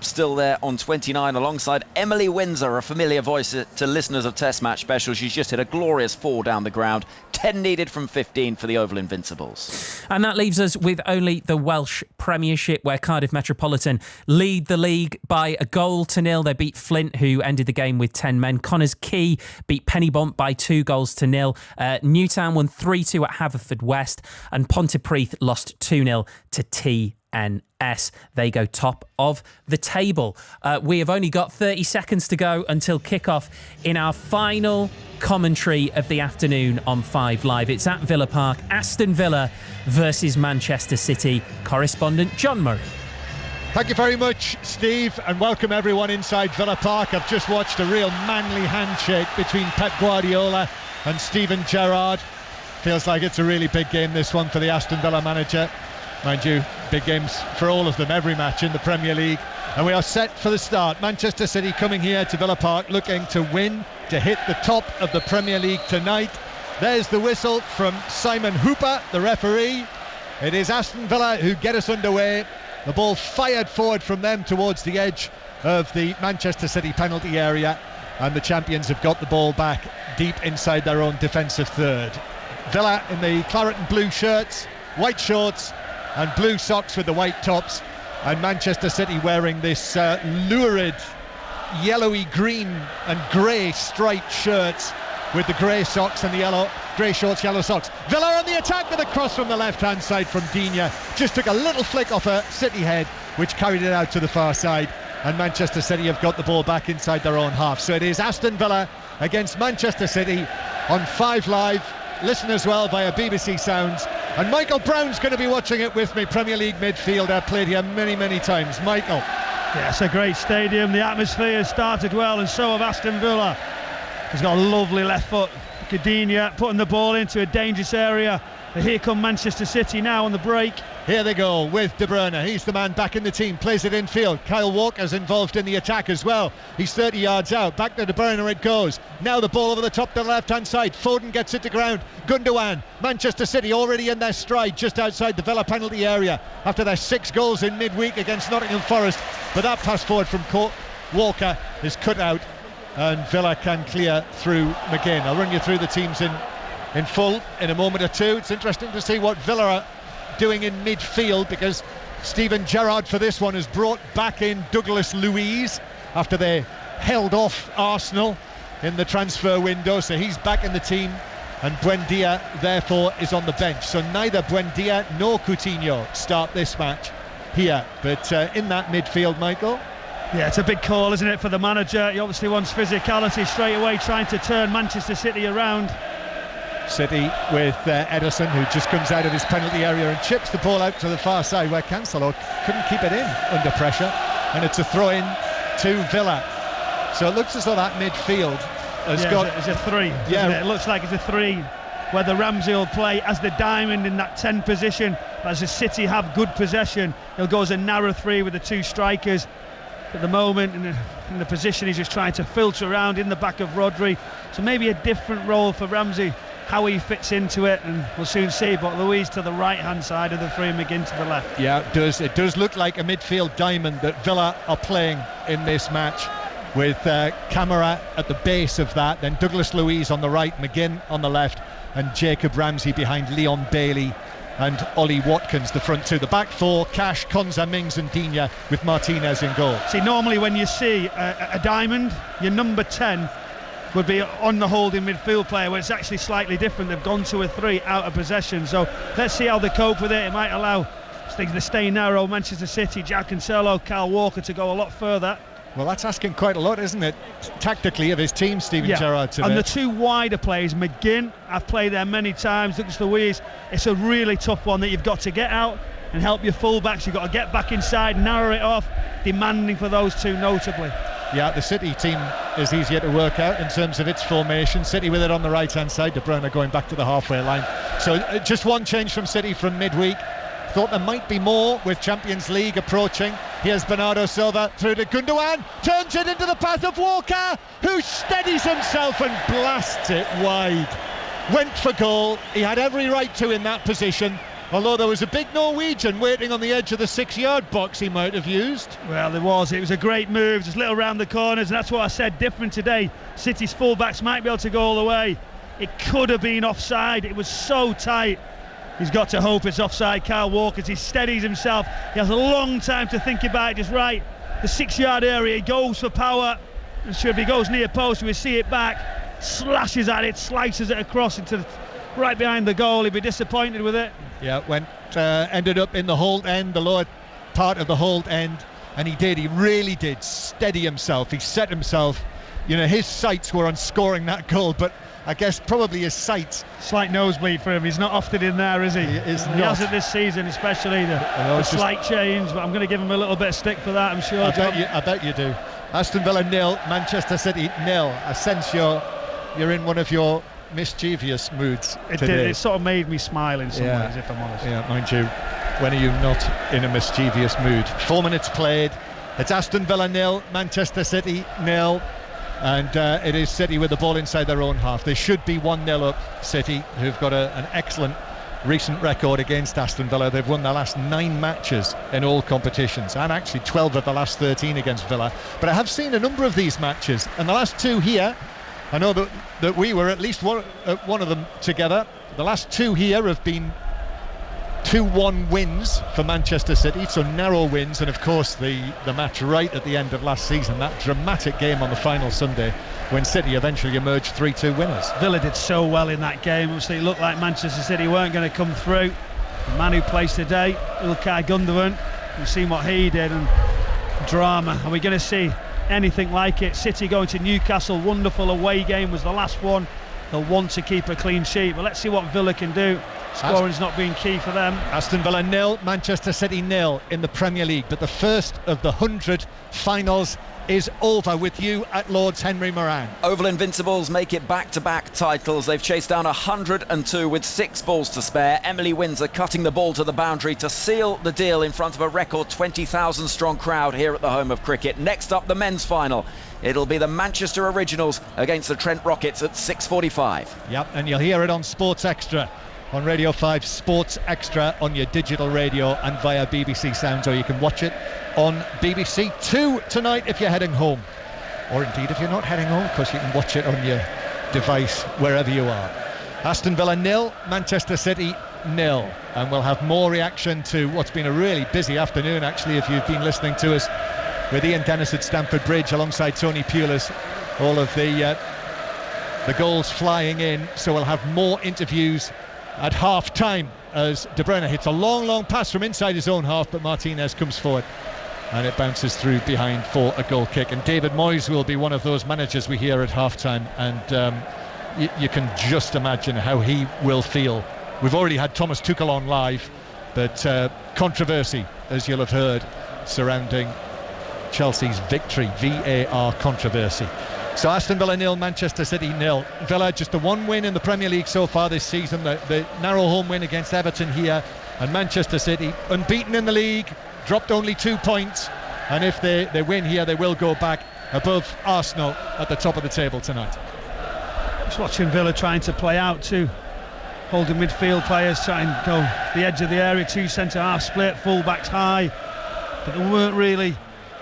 Clapp still there on 29 alongside Emily Windsor, a familiar voice to listeners of Test Match Special. She's just hit a glorious 4 down the ground. 10 needed from 15 for the Oval Invincibles. And that leaves us with only the Welsh Premiership, where Cardiff Metropolitan lead the league by a 1-0. They beat Flint, who ended the game with 10 men. Connors Quay beat Pennybont by 2-0. Newtown won 3-2 at Haverfordwest, and Pontypridd lost 2-0 to TNS. They go top of the table. We have only got 30 seconds to go until kickoff in our final commentary of the afternoon on 5 Live. It's at Villa Park, Aston Villa versus Manchester City. Correspondent John Murray. Thank you very much, Steve, and welcome everyone inside Villa Park. I've just watched a real manly handshake between Pep Guardiola and Steven Gerrard. Feels like it's a really big game, this one, for the Aston Villa manager. Mind you, big games for all of them, every match in the Premier League. And we are set for the start. Manchester City coming here to Villa Park looking to win, to hit the top of the Premier League tonight. There's the whistle from Simon Hooper, the referee. It is Aston Villa who get us underway. The ball fired forward from them towards the edge of the Manchester City penalty area, and the champions have got the ball back deep inside their own defensive third. Villa in the claret and blue shirts, white shorts and blue socks with the white tops, and Manchester City wearing this lurid yellowy green and grey striped shirts with the grey socks and the yellow grey shorts, yellow socks. Villa on the attack with a cross from the left hand side from Digne. Just took a little flick off a City head which carried it out to the far side, and Manchester City have got the ball back inside their own half. So it is Aston Villa against Manchester City on 5 Live. Listen as well via BBC Sounds, and Michael Brown's going to be watching it with me. Premier League midfielder, played here many times. Michael. Yeah, it's a great stadium. The atmosphere has started well, and so have Aston Villa. He's got a lovely left foot. Digne putting the ball into a dangerous area. But here come Manchester City now on the break. Here they go with De Bruyne. He's the man back in the team, plays it infield. Kyle Walker's involved in the attack as well. He's 30 yards out. Back to De Bruyne it goes. Now the ball over the top to the left hand side. Foden gets it to ground. Gundogan. Manchester City already in their stride just outside the Villa penalty area after their 6 goals in midweek against Nottingham Forest. But that pass forward from Walker is cut out, and Villa can clear through McGinn. I'll run you through the teams in full in a moment or two. It's interesting to see what Villa are doing in midfield, because Steven Gerrard for this one has brought back in Douglas Luiz after they held off Arsenal in the transfer window, so he's back in the team, and Buendia therefore is on the bench. So neither Buendia nor Coutinho start this match here, but in that midfield, Michael. Yeah, it's a big call, isn't it, for the manager? He obviously wants physicality straight away, trying to turn Manchester City around. City with Ederson, who just comes out of his penalty area and chips the ball out to the far side, where Cancelo couldn't keep it in under pressure, and it's a throw in to Villa. So it looks as though that midfield has got... It's a 3. Yeah, it looks like it's a 3, whether Ramsey will play as the diamond in that 10 position. As the City have good possession, he'll go as a narrow 3 with the 2 strikers. At the moment, in the position, he's just trying to filter around in the back of Rodri. So maybe a different role for Ramsey, how he fits into it, and we'll soon see. But Luiz to the right hand side of the 3, McGinn to the left. Yeah, it does look like a midfield diamond that Villa are playing in this match, with Camara at the base of that, then Douglas Luiz on the right, McGinn on the left, and Jacob Ramsey behind Leon Bailey and Ollie Watkins, the front 2. The back 4, Cash, Konza, Mings and Digne, with Martinez in goal. See, normally when you see a diamond, your number 10 would be on the holding midfield player, where it's actually slightly different. They've gone to a 3 out of possession, so let's see how they cope with it. It might allow things to stay narrow. Manchester City, Jack Cancelo, Kyle Walker to go a lot further. Well, that's asking quite a lot, isn't it, tactically, of his team, Steven Gerrard today. And the 2 wider players, McGinn, I've played there many times, Douglas Luiz, it's a really tough one that you've got to get out and help your full-backs. You've got to get back inside, narrow it off, demanding for those 2 notably. Yeah, the City team is easier to work out in terms of its formation. City with it on the right-hand side, De Bruyne going back to the halfway line. So just one change from City from midweek. Thought there might be more with Champions League approaching. Here's Bernardo Silva through to Gundogan, turns it into the path of Walker, who steadies himself and blasts it wide. Went for goal. He had every right to in that position. Although there was a big Norwegian waiting on the edge of the 6-yard box he might have used. Well, there was. It was a great move, just little round the corners, and that's what I said, different today. City's fullbacks might be able to go all the way. It could have been offside. It was so tight. He's got to hope it's offside, Kyle Walker, as he steadies himself. He has a long time to think about it, just right. The 6-yard area, he goes for power. I'm sure if he goes near post, we see it back, slashes at it, slices it across into right behind the goal. He'd be disappointed with it. Yeah, ended up in the hold end, the lower part of the hold end, and he really did steady himself. He set himself, his sights were on scoring that goal, but I guess probably his sights. Slight nosebleed for him. He's not often in there, is he? He hasn't this season, especially the slight change, but I'm going to give him a little bit of stick for that, I'm sure. I bet you do. Aston Villa 0, Manchester City 0. Asensio, you're in one of your mischievous moods today. It sort of made me smile in some ways, if I'm honest. Yeah, mind you, when are you not in a mischievous mood? 4 minutes played. It's Aston Villa 0, Manchester City 0, and it is City with the ball inside their own half. They should be 1-0 up, City, who've got an excellent recent record against Aston Villa. They've won their last 9 matches in all competitions, and actually 12 of the last 13 against Villa. But I have seen a number of these matches, and the last 2 here, I know that we were at least one of them together. The last 2 here have been 2-1 wins for Manchester City, so narrow wins, and of course the match right at the end of last season, that dramatic game on the final Sunday when City eventually emerged 3-2 winners. Villa did so well in that game. Obviously it looked like Manchester City weren't going to come through. The man who plays today, Ilkay Gundogan, we've seen what he did, and drama. Are we going to see anything like it? City going to Newcastle, wonderful away game, was the last one. They'll want to keep a clean sheet, but let's see what Villa can do. Scoring's not been key for them. Aston Villa 0, Manchester City 0 in the Premier League, but the first of the 100 finals is over with you at Lord's, Henry Moran. Oval Invincibles make it back-to-back titles. They've chased down 102 with 6 balls to spare. Emily Windsor cutting the ball to the boundary to seal the deal in front of a record 20,000 strong crowd here at the home of cricket. Next up, the men's final. It'll be the Manchester Originals against the Trent Rockets at 6:45. Yep, and you'll hear it on Sports Extra, on Radio 5 Sports Extra, on your digital radio and via BBC Sounds, or you can watch it on BBC 2 tonight if you're heading home, or indeed if you're not heading home, because you can watch it on your device wherever you are. Aston Villa 0, Manchester City 0, and we'll have more reaction to what's been a really busy afternoon actually, if you've been listening to us, with Ian Dennis at Stamford Bridge alongside Tony Pulis, all of the goals flying in. So we'll have more interviews at half time as De Bruyne hits a long pass from inside his own half, but Martinez comes forward and it bounces through behind for a goal kick. And David Moyes will be one of those managers we hear at half time, and you can just imagine how he will feel. We've already had Thomas Tuchel on live, but controversy, as you'll have heard, surrounding Chelsea's victory, VAR controversy. So Aston Villa 0, Manchester City 0. Villa just a 1 win in the Premier League so far this season, the narrow home win against Everton here, and Manchester City unbeaten in the league, dropped only 2 points, and if they win here they will go back above Arsenal at the top of the table tonight. Just watching Villa trying to play out too, holding midfield players, trying to go the edge of the area, 2 centre-half split, full-backs high, but they weren't really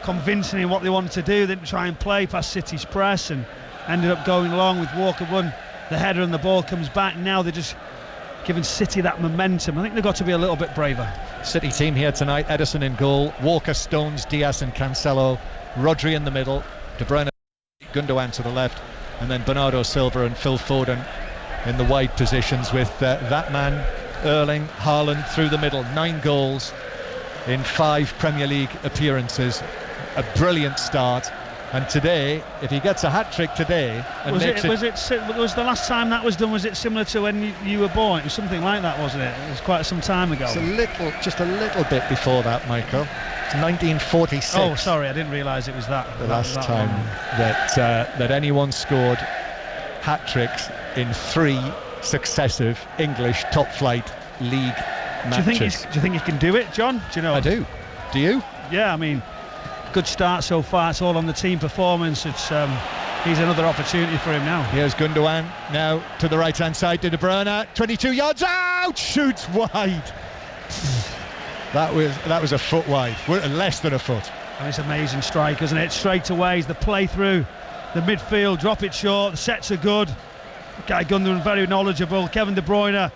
convincing in what they wanted to do. They didn't try and play past City's press and ended up going long with Walker won the header and the ball comes back. Now they're just giving City that momentum. I think they've got to be a little bit braver. City team here tonight: Ederson in goal, Walker, Stones, Diaz and Cancelo, Rodri in the middle, De Bruyne, Gundogan to the left, and then Bernardo Silva and Phil Foden in the wide positions, with that man Erling Haaland through the middle. 9 goals in 5 Premier League appearances. A brilliant start, and today, if he gets a hat-trick today and was the last time that was done, was it similar to when you were born? It was something like that, wasn't it? It was quite some time ago. It's just a little bit before that, Michael. It's 1946. Oh, sorry, I didn't realise it was that. The last time that anyone scored hat-tricks in 3 successive English top-flight league matches. Do you think he can do it, John? Do you know? I do. Do you? Yeah, I mean, good start so far. It's all on the team performance. It's he's another opportunity for him now. Here's Gundogan now to the right hand side to De Bruyne, 22 yards out, shoots wide. That was a foot wide, less than a foot. And it's amazing strike, isn't it? Straight away is the play through the midfield, drop it short, the sets are good. Guy Gundogan very knowledgeable. Kevin De Bruyne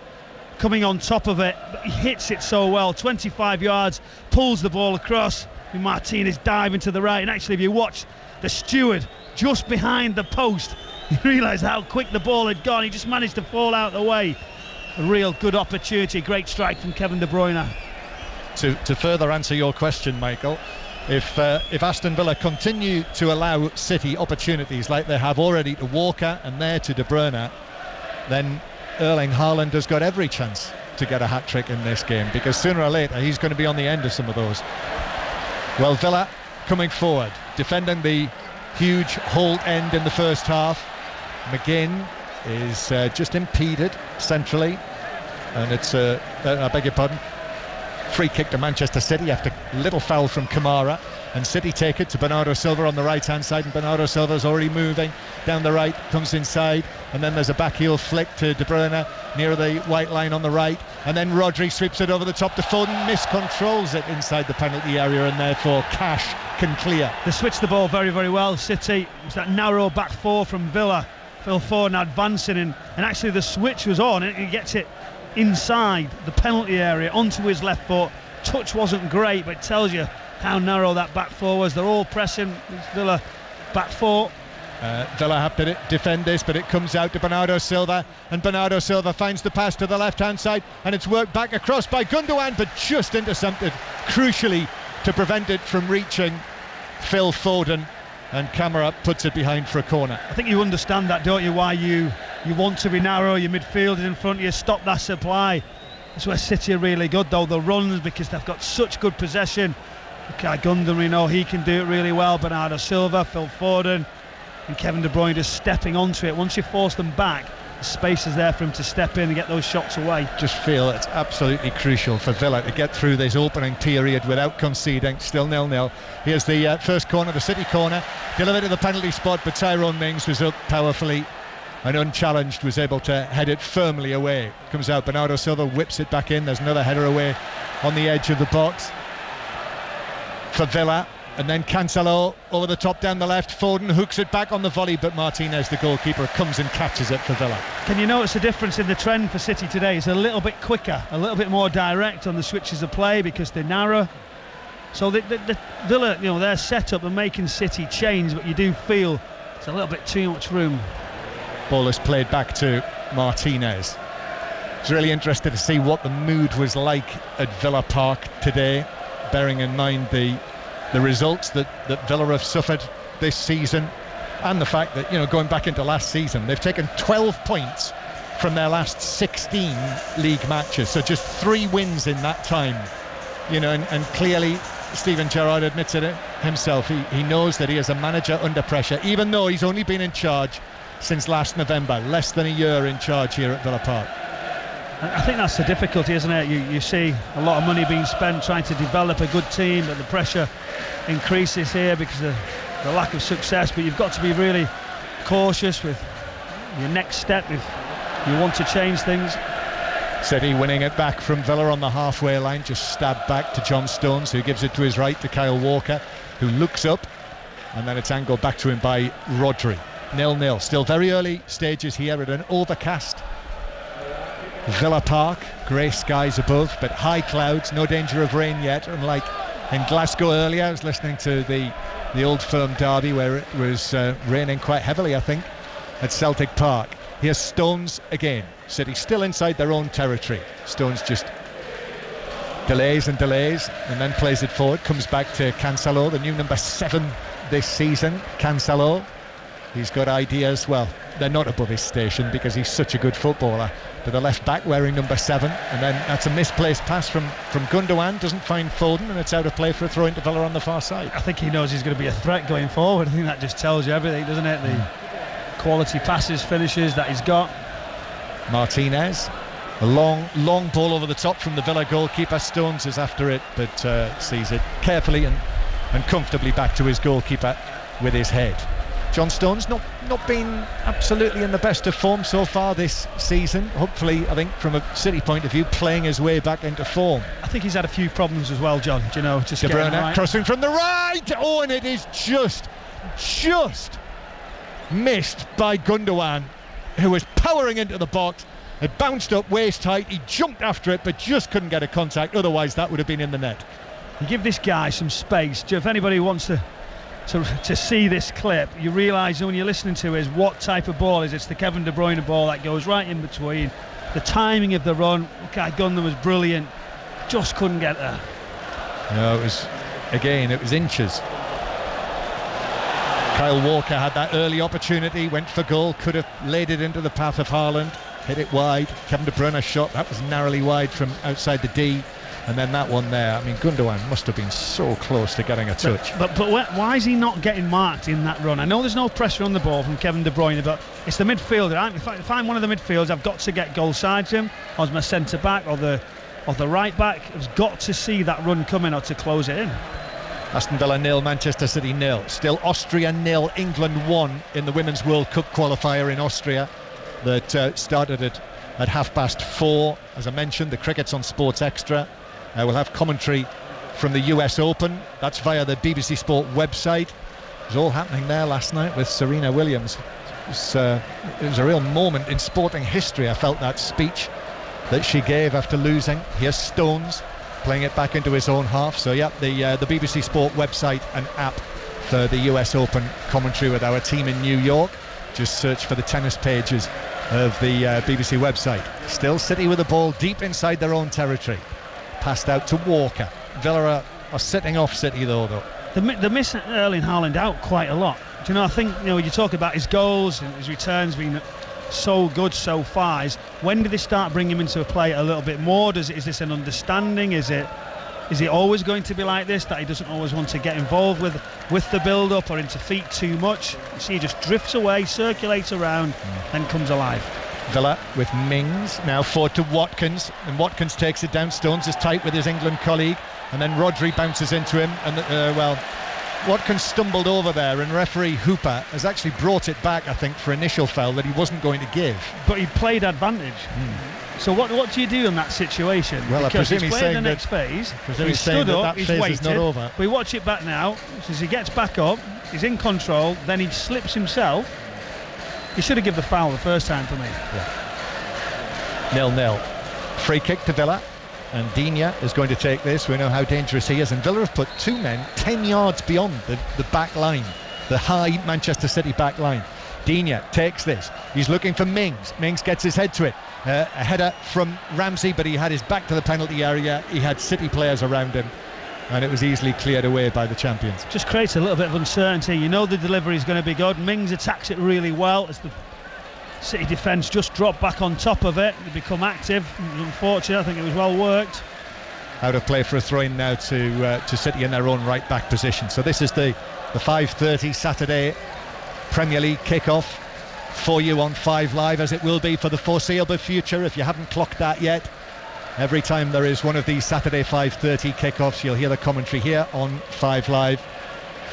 coming on top of it, but he hits it so well. 25 yards, pulls the ball across. Martinez diving to the right, and actually if you watch the steward just behind the post, you realise how quick the ball had gone. He just managed to fall out of the way. A real good opportunity, great strike from Kevin De Bruyne. To further answer your question, Michael, if Aston Villa continue to allow City opportunities like they have already to Walker and there to De Bruyne, then Erling Haaland has got every chance to get a hat-trick in this game, because sooner or later he's going to be on the end of some of those. Well, Villa coming forward, defending the huge Holt end in the first half. McGinn is just impeded centrally, and it's I beg your pardon, free kick to Manchester City after little foul from Kamara, and City take it to Bernardo Silva on the right hand side, and Bernardo Silva's already moving down the right, comes inside, and then there's a back heel flick to De Bruyne near the white line on the right, and then Rodri sweeps it over the top to Foden, miscontrols it inside the penalty area, and therefore Cash can clear. They switched the ball very, very well, City. It's that narrow back four from Villa, Phil Foden advancing, and actually the switch was on, and he gets it inside the penalty area onto his left foot. Touch wasn't great, but it tells you how narrow that back four was. They're all pressing Villa back four. Villa have to defend this, but it comes out to Bernardo Silva, and Bernardo Silva finds the pass to the left hand side, and it's worked back across by Gundogan, but just intercepted crucially to prevent it from reaching Phil Foden, and Kamara puts it behind for a corner. I think you understand that, don't you, why you want to be narrow, your midfield is in front of you, stop that supply. That's where City are really good, though, the runs, because they've got such good possession. Okay, Gundogan, we know he can do it really well. Bernardo Silva, Phil Foden, and Kevin De Bruyne just stepping onto it. Once you force them back, the space is there for him to step in and get those shots away. Just feel it's absolutely crucial for Villa to get through this opening period without conceding. Still 0-0. Here's the first corner, the City corner, delivered to the penalty spot, but Tyrone Mings was up powerfully and unchallenged was able to head it firmly away. Comes out, Bernardo Silva whips it back in. There's another header away on the edge of the box for Villa, and then Cancelo over the top down the left. Foden hooks it back on the volley, but Martinez, the goalkeeper, comes and catches it for Villa. Can you notice a difference in the trend for City today? It's a little bit quicker, a little bit more direct on the switches of play because they're narrow. So the Villa, their setup and making City change, but you do feel it's a little bit too much room. Ball is played back to Martinez. I was really interested to see what the mood was like at Villa Park today, bearing in mind the results that Villa have suffered this season, and the fact that, going back into last season, they've taken 12 points from their last 16 league matches, so just 3 wins in that time. And clearly Steven Gerrard admits it himself. He knows that he is a manager under pressure, even though he's only been in charge since last November, less than a year in charge here at Villa Park. I think that's the difficulty, isn't it? You see a lot of money being spent trying to develop a good team, but the pressure increases here because of the lack of success. But you've got to be really cautious with your next step if you want to change things. City winning it back from Villa on the halfway line, just stabbed back to John Stones, who gives it to his right to Kyle Walker, who looks up, and then it's angled back to him by Rodri. 0-0, still very early stages here at an overcast Villa Park, grey skies above, but high clouds, no danger of rain yet, unlike in Glasgow earlier. I was listening to the Old Firm derby where it was raining quite heavily, I think, at Celtic Park. Here's Stones again. City still inside their own territory. Stones just delays and then plays it forward, comes back to Cancelo, the new number 7 this season. Cancelo, he's got ideas. Well, they're not above his station because he's such a good footballer. To the left back wearing number 7, and then that's a misplaced pass from Gundogan, doesn't find Foden, and it's out of play for a throw into Villa on the far side. I think he knows he's going to be a threat going forward. I think that just tells you everything, doesn't it? The quality passes, finishes that he's got. Martinez, a long ball over the top from the Villa goalkeeper. Stones is after it, but sees it carefully and comfortably back to his goalkeeper with his head. John Stones not been absolutely in the best of form so far this season. Hopefully, I think from a City point of view, playing his way back into form. I think he's had a few problems as well, John. Do you know, just De Bruyne right. crossing from the right. Oh, and it is just missed by Gundogan, who was powering into the box. It bounced up waist height. He jumped after it, but just couldn't get a contact. Otherwise, that would have been in the net. You give this guy some space. If anybody wants to see this clip, you realise when you're listening to it, what type of ball is it? It's the Kevin De Bruyne ball that goes right in between. The timing of the run, Gundogan was brilliant, just couldn't get there. No, it was inches. Kyle Walker had that early opportunity, went for goal, could have laid it into the path of Haaland, hit it wide. Kevin De Bruyne shot, that was narrowly wide from outside the D. And then that one there, I mean, Gundogan must have been so close to getting a touch. But why is he not getting marked in that run? I know there's no pressure on the ball from Kevin De Bruyne, but it's the midfielder. If I'm one of the midfielders, I've got to get goal side to him, or as my centre back, or the right back. I've got to see that run coming or to close it in. Aston Villa 0, Manchester City 0. Still Austria 0, England 1 in the Women's World Cup qualifier in Austria that started at 4:30. As I mentioned, the cricket's on Sports Extra. We'll have commentary from the US Open. That's via the BBC Sport website. It was all happening there last night with Serena Williams. It was a real moment in sporting history. I felt that speech that she gave after losing. Here's Stones playing it back into his own half. So yeah, the BBC Sport website and app for the US Open commentary with our team in New York. Just search for the tennis pages of the BBC website. Still City with the ball deep inside their own territory. Passed out to Walker. Villa are sitting off City though. They're missing Erling Haaland out quite a lot. Do you know, I think, you talk about his goals and his returns being so good so far. When do they start bringing him into a play a little bit more? Is this an understanding? Is it always going to be like this, that he doesn't always want to get involved with the build-up or interfere too much? You see, he just drifts away, circulates around, then comes alive. Villa with Mings now forward to Watkins, and Watkins takes it down. Stones is tight with his England colleague, and then Rodri bounces into him, and Watkins stumbled over there, and referee Hooper has actually brought it back, I think, for initial foul that he wasn't going to give. But he played advantage. So what do you do in that situation? Well, because he's playing the next phase, he's stood up, he's phase waited. is not over. We watch it back now. As he gets back up, he's in control, then he slips himself. He should have given the foul the first time for me. Yeah. 0-0. Free kick to Villa, and Digne is going to take this. We know how dangerous he is, and Villa have put two men 10 yards beyond the back line, the high Manchester City back line. Digne takes this. He's looking for Mings. Mings gets his head to it. A header from Ramsey, but he had his back to the penalty area. He had City players around him, and it was easily cleared away by the champions. Just creates a little bit of uncertainty. You know the delivery is going to be good. Mings attacks it really well as the City defence just dropped back on top of it. They become active. Unfortunately, I think it was well worked. Out of play for a throw-in now to City in their own right back position. So this is the 5:30 Saturday Premier League kick-off for you on 5 Live, as it will be for the foreseeable future, if you haven't clocked that yet. Every time there is one of these Saturday 5:30 kickoffs, you'll hear the commentary here on 5 Live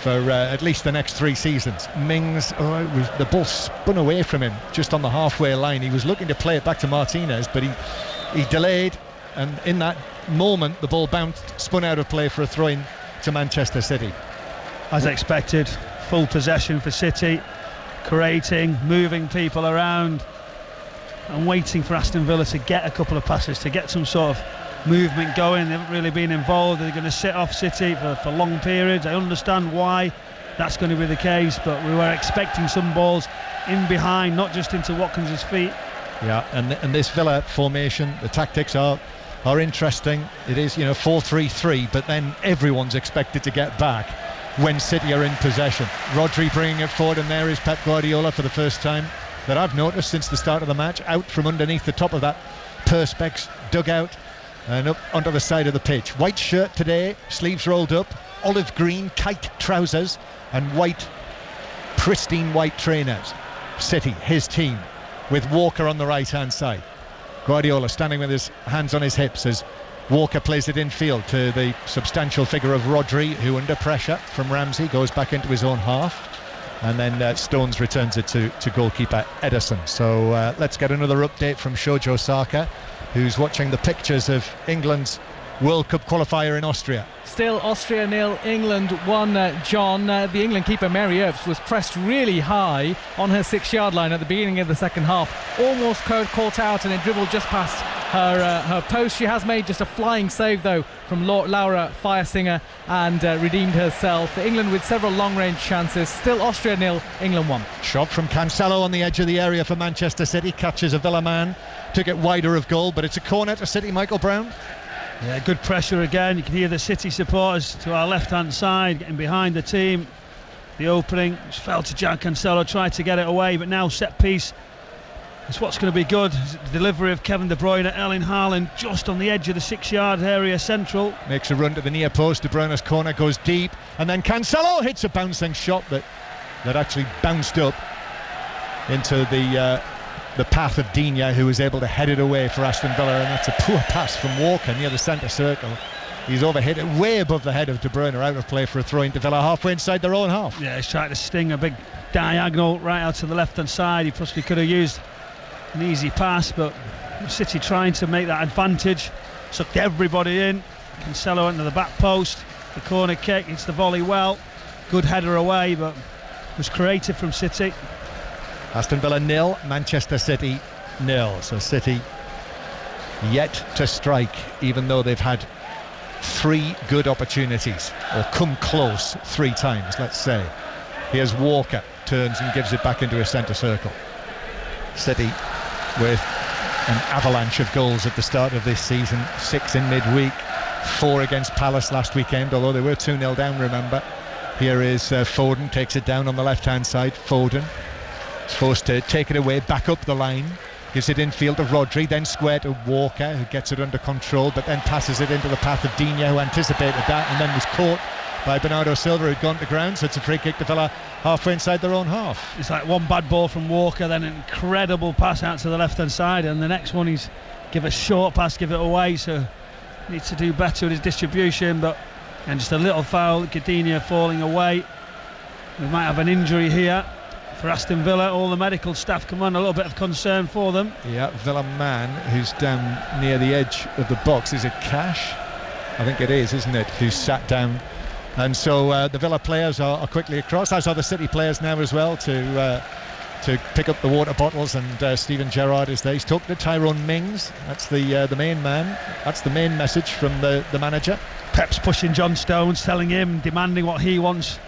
for at least the next 3 seasons. Mings, the ball spun away from him just on the halfway line. He was looking to play it back to Martinez, but he delayed, and in that moment the ball bounced, spun out of play for a throw-in to Manchester City. As expected, full possession for City, creating, moving people around, and waiting for Aston Villa to get a couple of passes, to get some sort of movement going. They haven't really been involved. They're going to sit off City for long periods. I understand why that's going to be the case, but we were expecting some balls in behind, not just into Watkins' feet. Yeah, and this Villa formation, the tactics are interesting. It is 4-3-3, but then everyone's expected to get back when City are in possession. Rodri bringing it forward, and there is Pep Guardiola for the first time that I've noticed since the start of the match, out from underneath the top of that Perspex dugout and up onto the side of the pitch. White shirt today, sleeves rolled up, olive green kite trousers, and pristine white trainers. City, his team, with Walker on the right hand side. Guardiola standing with his hands on his hips as Walker plays it infield to the substantial figure of Rodri, who under pressure from Ramsey goes back into his own half. And then Stones returns it to goalkeeper Ederson. So let's get another update from Shojo Saka, who's watching the pictures of England's World Cup qualifier in Austria. Still Austria 0, England 1. John, the England keeper Mary Earps was pressed really high on her 6-yard line at the beginning of the second half. Almost caught out and it dribbled just past her post. She has made just a flying save though from Laura Firesinger and redeemed herself. England with several long-range chances. Still Austria 0, England 1. Shot from Cancelo on the edge of the area for Manchester City. Catches a Villa man. Took it wider of goal, but it's a corner to City. Michael Brown. Yeah, good pressure again. You can hear the City supporters to our left-hand side getting behind the team. The opening just fell to Gian Cancelo, tried to get it away, but now set piece. It's what's going to be good. The delivery of Kevin De Bruyne, Erling Haaland just on the edge of the 6-yard area central. Makes a run to the near post. De Bruyne's corner goes deep, and then Cancelo hits a bouncing shot that actually bounced up into the path of Digne, who was able to head it away for Aston Villa, and that's a poor pass from Walker near the centre circle. He's overhit it way above the head of De Bruyne, out of play for a throw into Villa halfway inside their own half. Yeah, he's trying to sting a big diagonal right out to the left hand side. He possibly could have used an easy pass, but City trying to make that advantage, sucked everybody in. Cancelo into the back post, the corner kick, it's the volley well, good header away, but was creative from City. Aston Villa 0, Manchester City 0. So City yet to strike, even though they've had 3 good opportunities, or come close 3 times, let's say. Here's Walker, turns and gives it back into his centre circle. City with an avalanche of goals at the start of this season, 6 in midweek, 4 against Palace last weekend, although they were 2-0 down, remember. Here is Foden, takes it down on the left hand side. Foden forced to take it away, back up the line, gives it infield to Rodri, then square to Walker, who gets it under control, but then passes it into the path of Digne, who anticipated that and then was caught by Bernardo Silva, who'd gone to ground. So it's a free kick to Villa halfway inside their own half. It's like one bad ball from Walker, then an incredible pass out to the left hand side, and the next one he's give a short pass, give it away, so needs to do better with his distribution. But and just a little foul, Digne falling away. We might have an injury here for Aston Villa. All the medical staff come on, a little bit of concern for them. Yeah, Villa man who's down near the edge of the box. Is it Cash? I think it is, isn't it? Who's sat down. And so the Villa players are quickly across, as are the City players now as well, to pick up the water bottles. And Steven Gerrard is there. He's talking to Tyrone Mings. That's the main man. That's the main message from the manager. Pep's pushing John Stones, telling him, demanding what he wants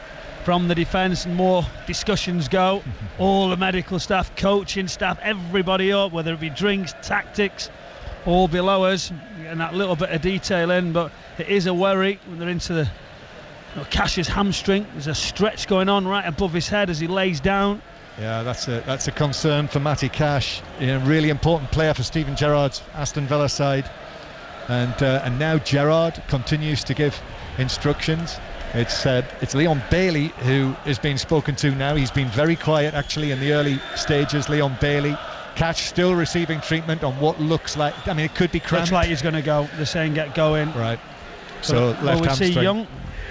from the defence, and more discussions go. All the medical staff, coaching staff, everybody up, whether it be drinks, tactics, all below us, and that little bit of detail in. But it is a worry when they're into the Cash's hamstring. There's a stretch going on right above his head as he lays down. Yeah, that's a concern for Matty Cash. Really important player for Steven Gerrard's Aston Villa side. And now Gerrard continues to give instructions. It's Leon Bailey who is being spoken to now. He's been very quiet actually in the early stages. Leon Bailey. Cash still receiving treatment on what looks like, I mean, it could be cramped. Looks like he's going to go. They're saying get going. Right. So left hamstring. Will we see Young?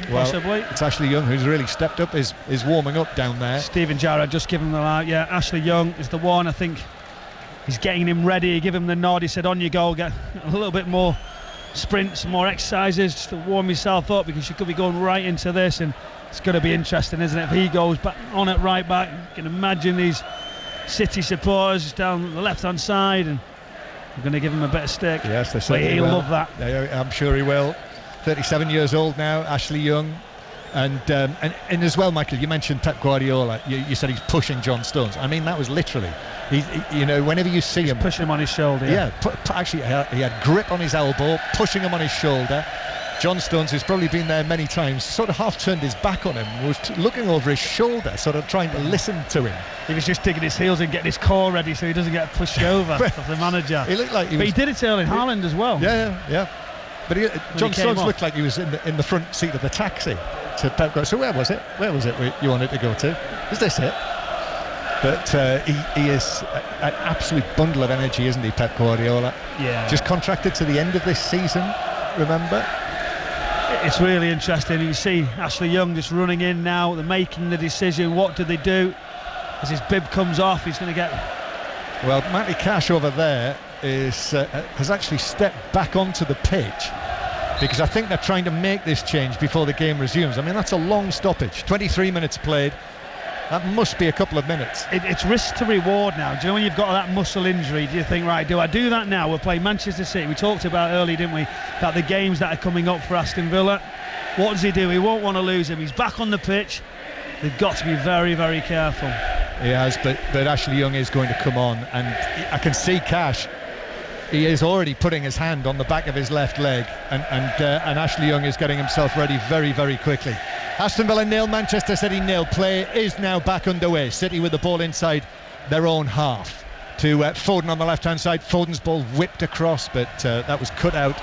Possibly. Well, it's Ashley Young who's really stepped up, is warming up down there. Steven Gerrard just giving them out. Yeah, Ashley Young is the one. I think he's getting him ready. He gave him the nod. He said, on you go, get a little bit more sprints, more exercises just to warm yourself up, because you could be going right into this, and it's going to be interesting, isn't it, if he goes back on it right back. You can imagine these City supporters down the left hand side, and they're going to give him a bit of stick. Yes, they certainly will. He'll love that. I'm sure he will. 37 years old now, Ashley Young. And as well, Michael, you mentioned Pep Guardiola. You said he's pushing John Stones. I mean, that was literally, whenever you see him, pushing him on his shoulder. Yeah, actually, he had grip on his elbow, pushing him on his shoulder. John Stones, who's probably been there many times, sort of half turned his back on him, was looking over his shoulder, sort of trying to listen to him. He was just digging his heels and getting his core ready so he doesn't get pushed over of the manager. He looked like he did it to Erling Haaland as well. Yeah. But John Stones looked like he was in the front seat of the taxi to Pep Guardiola. So where was it you wanted to go to? Is this it? But he is an absolute bundle of energy, isn't he, Pep Guardiola? Yeah. Just contracted to the end of this season, remember? It's really interesting. You see Ashley Young just running in now. They're making the decision. What do they do? As his bib comes off, he's going to get... Well, Matty Cash over there has actually stepped back onto the pitch, because I think they're trying to make this change before the game resumes. I mean, that's a long stoppage. 23 minutes played. That must be a couple of minutes. It's risk to reward now. Do you know when you've got that muscle injury, do you think, right, do I do that now? We're playing Manchester City. We talked about earlier, didn't we, about the games that are coming up for Aston Villa. What does he do? He won't want to lose him. He's back on the pitch. They've got to be very, very careful. He has, but Ashley Young is going to come on, and I can see Cash. He is already putting his hand on the back of his left leg, and Ashley Young is getting himself ready very, very quickly. Aston Villa 0, Manchester City 0. Play is now back underway. City with the ball inside their own half to Foden on the left-hand side. Foden's ball whipped across, but that was cut out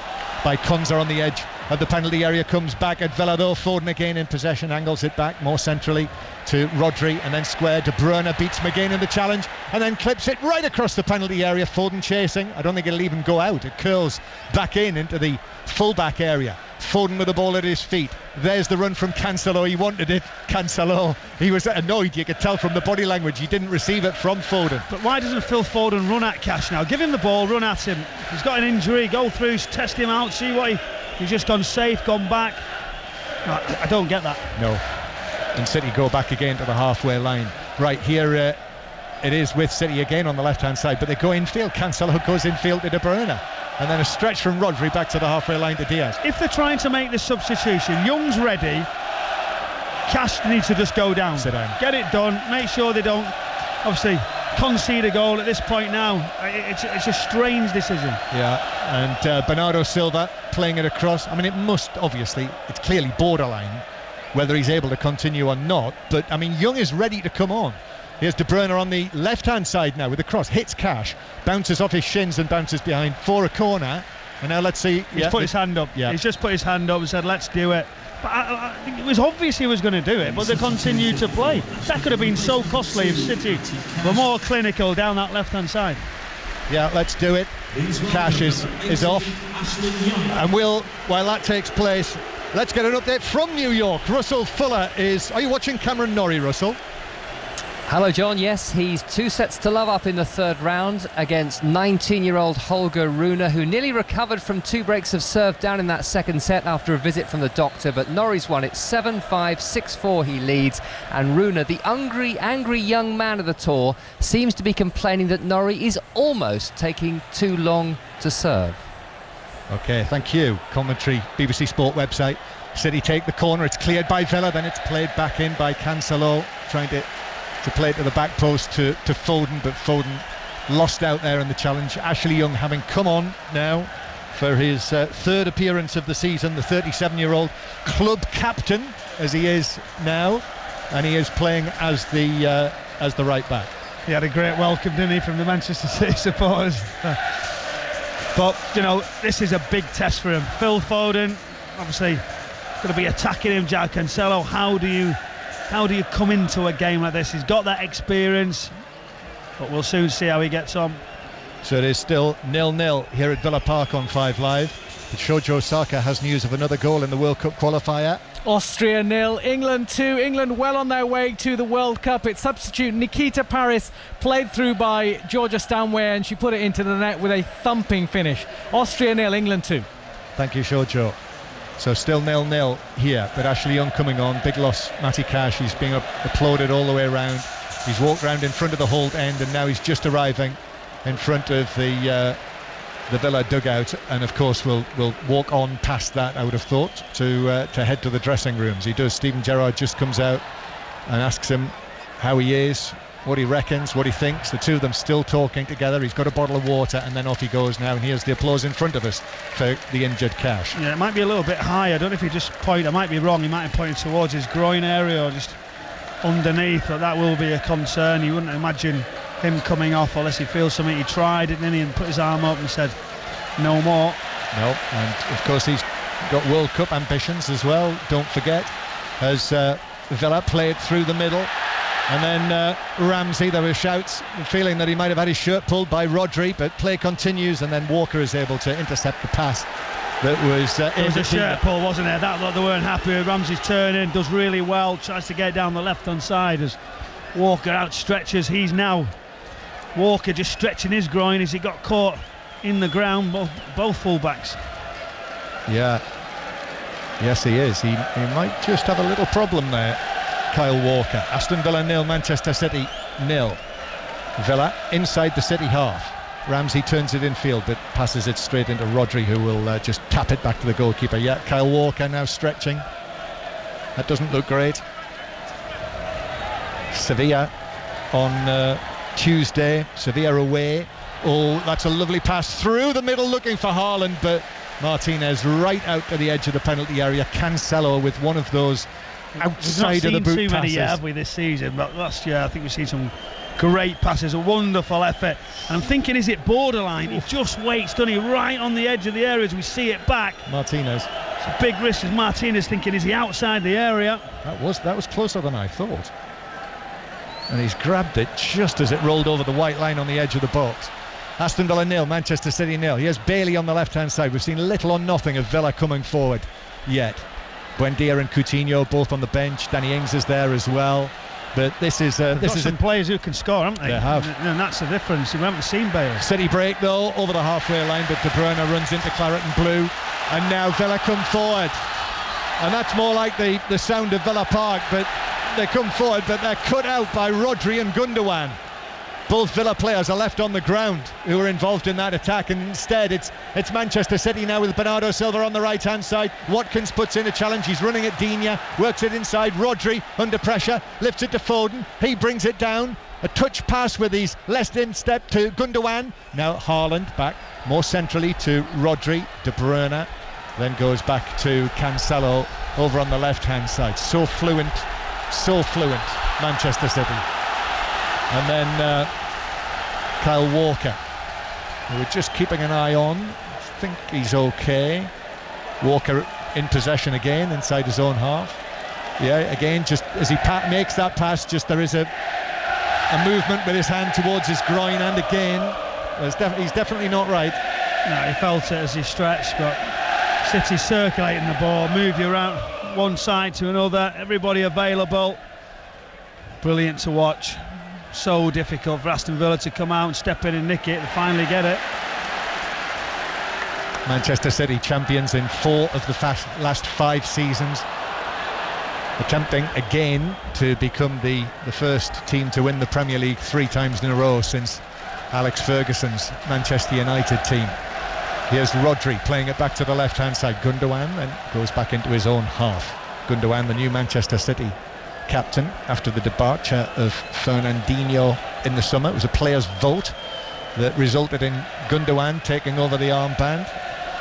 by Konza on the edge of the penalty area. Comes back at Villa though. Foden again in possession, angles it back more centrally to Rodri, and then square. De Bruyne beats McGinn in the challenge and then clips it right across the penalty area. Foden chasing. I don't think it'll even go out. It curls back into the full-back area. Foden with the ball at his feet. There's the run from Cancelo. He wanted it. Cancelo, he was annoyed. You could tell from the body language he didn't receive it from Foden. But why doesn't Phil Foden run at Cash now? Give him the ball, run at him. He's got an injury. Go through, test him out, see what he's just gone safe, gone back. No, I don't get that. No. And City go back again to the halfway line. Right here it is with City again on the left hand side, but they go infield. Cancelo goes infield to De Bruyne, and then a stretch from Rodri back to the halfway line to Diaz. If they're trying to make this substitution, Young's ready. Cash needs to just go down. Sit down. Get it done. Make sure they don't obviously concede a goal at this point now. It's a strange decision. Yeah, and Bernardo Silva playing it across. I mean, it must obviously, it's clearly borderline whether he's able to continue or not, but I mean, Young is ready to come on. Here's De Bruyne on the left hand side now with the cross, hits Cash, bounces off his shins and bounces behind for a corner. And now let's see. He's put his hand up. Yeah. He's just put his hand up and said, let's do it. But I think it was obvious he was going to do it, but they continued to play. That could have been so costly if City were more clinical down that left hand side. Yeah, let's do it. Cash is off. And while that takes place, let's get an update from New York. Russell Fuller are you watching Cameron Norrie, Russell? Hello, John. Yes, he's 2-0 up in the third round against 19-year-old Holger Rune, who nearly recovered from 2 breaks of serve down in that second set after a visit from the doctor. But Norrie's won it 7-5, 6-4 he leads. And Rune, the angry young man of the tour, seems to be complaining that Norrie is almost taking too long to serve. OK, thank you. Commentary, BBC Sport website. City take the corner. It's cleared by Villa, then it's played back in by Cancelo, trying to play it to the back post to Foden, but Foden lost out there in the challenge. Ashley Young having come on now for his third appearance of the season, the 37-year-old club captain as he is now, and he is playing as the right back. He had a great welcome, didn't he, from the Manchester City supporters. But you know, this is a big test for him. Phil Foden obviously going to be attacking him. Jack Cancelo, how do you come into a game like this? He's got that experience, but we'll soon see how he gets on. So it is still 0-0 here at Villa Park on 5 Live. But Shojo Osaka has news of another goal in the World Cup qualifier. Austria 0, England 2. England well on their way to the World Cup. It's substitute Nikita Paris played through by Georgia Stanway, and she put it into the net with a thumping finish. Austria 0, England 2. Thank you, Shojo. So still 0-0 here, but Ashley Young coming on. Big loss, Matty Cash. He's being applauded all the way around. He's walked round in front of the Holt end, and now he's just arriving in front of the Villa dugout, and of course we'll walk on past that, I would have thought, to head to the dressing rooms. He does. Steven Gerrard just comes out and asks him how he is, what he reckons, what he thinks. The two of them still talking together. He's got a bottle of water, and then off he goes now, and here's the applause in front of us for the injured Cash. Yeah, it might be a little bit high. I don't know if he just pointed, I might be wrong, he might have pointed towards his groin area or just underneath, but that will be a concern. You wouldn't imagine him coming off unless he feels something. He tried it, didn't he, and put his arm up and said no more. No, and of course he's got World Cup ambitions as well, don't forget, as Villa played through the middle. And then Ramsey, there were shouts, feeling that he might have had his shirt pulled by Rodri, but play continues, and then Walker is able to intercept the pass that was there was a shirt pull, wasn't there? That look, they weren't happy with. Ramsey's turning, does really well, tries to get down the left hand side as Walker outstretches. He's now Walker just stretching his groin as he got caught in the ground, both full-backs. Yeah, yes he is. He might just have a little problem there, Kyle Walker. Aston Villa 0, Manchester City 0. Villa inside the City half. Ramsey turns it infield but passes it straight into Rodri, who will just tap it back to the goalkeeper. Yeah, Kyle Walker now stretching. That doesn't look great. Sevilla on Tuesday. Sevilla away. Oh, that's a lovely pass through the middle looking for Haaland, but Martinez right out to the edge of the penalty area. Cancelo with one of those outside of the boot passes. We've not seen too many yet, have we, this season? But last year I think we've seen some great passes, a wonderful effort. And I'm thinking, is it borderline? He just waits, doesn't he, right on the edge of the area as we see it back. Martinez. It's a big risk as Martinez thinking, is he outside the area? That was closer than I thought. And he's grabbed it just as it rolled over the white line on the edge of the box. Aston Villa 0, Manchester City 0. Here's Bailey on the left hand side. We've seen little or nothing of Villa coming forward yet. Buendia and Coutinho both on the bench. Danny Ings is there as well. But this is some players who can score, haven't they? They have. And that's the difference. We haven't seen Bale. City break though over the halfway line, but De Bruyne runs into claret and blue, and now Villa come forward, and that's more like the sound of Villa Park. But they come forward, but they're cut out by Rodri and Gundogan. Both Villa players are left on the ground who are involved in that attack, and instead it's Manchester City now with Bernardo Silva on the right hand side. Watkins puts in a challenge, he's running at Digne, works it inside. Rodri under pressure, lifts it to Foden, he brings it down, a touch pass with his left in step to Gundogan. Now Haaland back more centrally to Rodri. De Bruyne then goes back to Cancelo over on the left hand side. So fluent Manchester City. And then Kyle Walker, who we're just keeping an eye on. I think he's okay. Walker in possession again inside his own half. Yeah, again, just as he makes that pass, just there is a movement with his hand towards his groin, and again, he's definitely not right. No, he felt it as he stretched, but City circulating the ball, move you around one side to another, everybody available. Brilliant to watch. So difficult for Aston Villa to come out and step in and nick it and finally get it. Manchester City champions in 4 of the last 5 seasons, attempting again to become the first team to win the Premier League 3 times in a row since Alex Ferguson's Manchester United team. Here's Rodri playing it back to the left hand side. Gundogan then goes back into his own half. Gundogan, the new Manchester City captain after the departure of Fernandinho in the summer. It was a players' vote that resulted in Gundogan taking over the armband.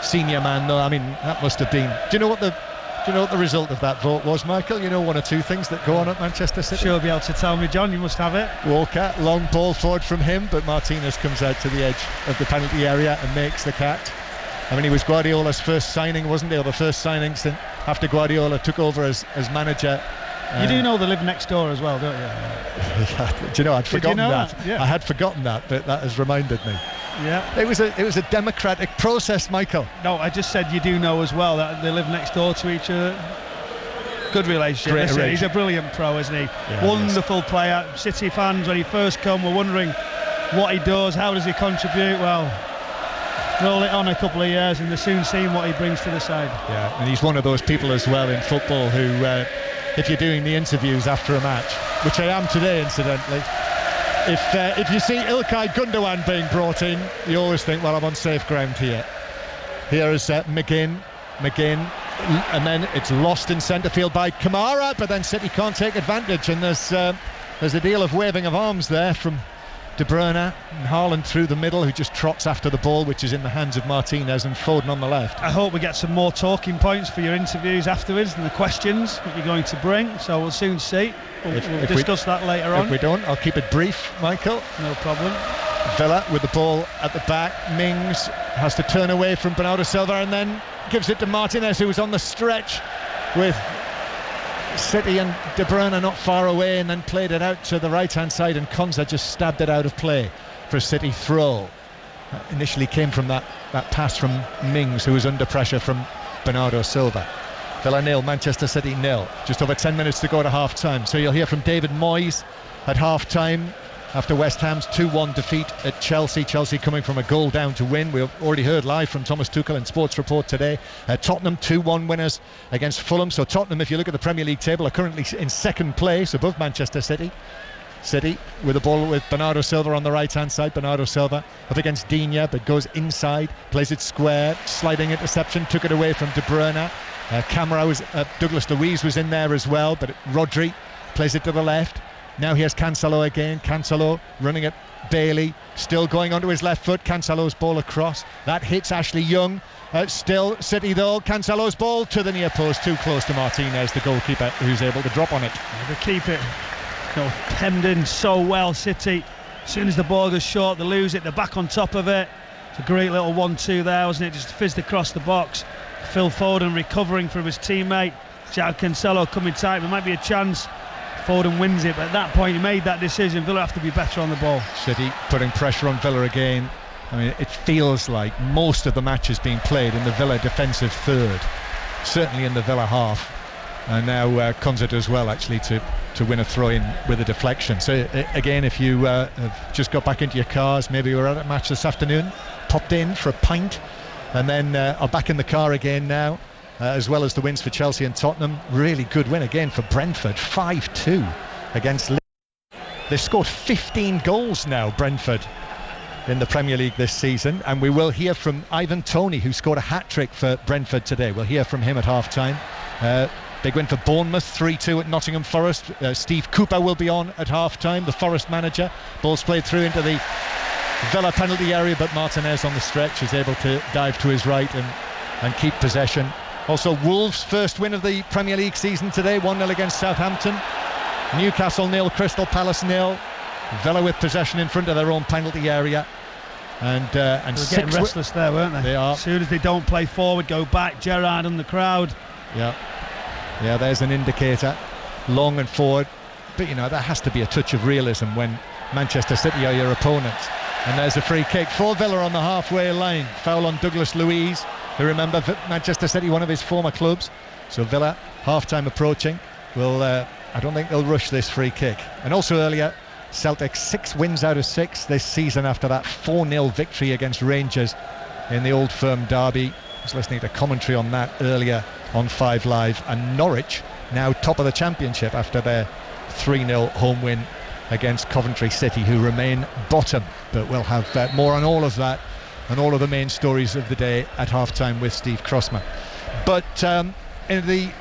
Senior man though, I mean, that must have been, do you know what the result of that vote was, Michael? You know one or two things that go on at Manchester City? Sure, be able to tell me, John, you must have it. Walker, long ball forward from him, but Martinez comes out to the edge of the penalty area and makes the catch. I mean, he was Guardiola's first signing, wasn't he? Or the first signing since after Guardiola took over as manager. You do know they live next door as well, don't you? Yeah, do you know, I'd forgotten that. Yeah. I had forgotten that, but that has reminded me. Yeah. It was a democratic process, Michael. No, I just said you do know as well that they live next door to each other. Good relationship. He's a brilliant pro, isn't he? Yeah, wonderful player. City fans, when he first come, were wondering what he does, how does he contribute. Well, roll it on a couple of years and they're soon seeing what he brings to the side. Yeah, and he's one of those people as well in football who, if you're doing the interviews after a match, which I am today incidentally, if you see Ilkay Gundogan being brought in, you always think, well, I'm on safe ground here. Here is McGinn, and then it's lost in centre field by Kamara, but then City can't take advantage, and there's a deal of waving of arms there from De Bruyne, and Haaland through the middle, who just trots after the ball, which is in the hands of Martinez, and Foden on the left. I hope we get some more talking points for your interviews afterwards and the questions that you're going to bring, so we'll soon see. We'll discuss that later on. If we don't, I'll keep it brief, Michael. No problem. Villa with the ball at the back. Mings has to turn away from Bernardo Silva and then gives it to Martinez, who was on the stretch with City and De Bruyne not far away, and then played it out to the right hand side, and Konza just stabbed it out of play for a City throw. initially came from that pass from Mings, who was under pressure from Bernardo Silva. Villa 0, Manchester City 0. Just over 10 minutes to go to half-time. So you'll hear from David Moyes at half-time after West Ham's 2-1 defeat at Chelsea. Chelsea coming from a goal down to win. We've already heard live from Thomas Tuchel in Sports Report today. Tottenham 2-1 winners against Fulham. So Tottenham, if you look at the Premier League table, are currently in second place above Manchester City. City with the ball with Bernardo Silva on the right hand side. Bernardo Silva up against Digne, but goes inside, plays it square, sliding interception, took it away from De Bruyne. Douglas Luiz was in there as well, but Rodri plays it to the left. Now here's Cancelo again. Cancelo running at Bailey, still going onto his left foot. Cancelo's ball across, that hits Ashley Young. Still City though. Cancelo's ball to the near post, too close to Martinez, the goalkeeper, who's able to drop on it. They keep it penned in so well, City. As soon as the ball goes short, they lose it, they're back on top of it. It's a great little 1-2 there, wasn't it? Just fizzed across the box. Phil Foden recovering from his teammate. João Cancelo coming tight. There might be a chance Foden wins it, but at that point he made that decision. Villa have to be better on the ball. City putting pressure on Villa again. I mean, it feels like most of the match is being played in the Villa defensive third, certainly in the Villa half. And now Konza does well actually to win a throw-in with a deflection. So again, if you have just got back into your cars, maybe you were at a match this afternoon, popped in for a pint, and then are back in the car again now, as well as the wins for Chelsea and Tottenham. Really good win again for Brentford, 5-2 against Liverpool. They've scored 15 goals now, Brentford, in the Premier League this season, and we will hear from Ivan Toney, who scored a hat-trick for Brentford today. We'll hear from him at half-time. Big win for Bournemouth, 3-2 at Nottingham Forest. Steve Cooper will be on at half-time, the Forest manager. Ball's played through into the Villa penalty area, but Martinez on the stretch is able to dive to his right and keep possession. Also Wolves' first win of the Premier League season today, 1-0 against Southampton. Newcastle 0, Crystal Palace 0. Villa with possession in front of their own penalty area. And they're getting restless there, weren't they? They are. As soon as they don't play forward, go back. Gerrard and the crowd. Yeah, there's an indicator. Long and forward. But, you know, there has to be a touch of realism when Manchester City are your opponents. And there's a free kick for Villa on the halfway line. Foul on Douglas Luiz, who, remember, Manchester City, one of his former clubs. So Villa, half-time approaching. I don't think they'll rush this free kick. And also earlier, Celtic 6 wins out of 6 this season after that 4-0 victory against Rangers in the Old Firm derby. I was listening to commentary on that earlier on 5 Live. And Norwich now top of the Championship after their 3-0 home win against Coventry City, who remain bottom. But we'll have more on all of that and all of the main stories of the day at half-time with Steve Crossman. But in the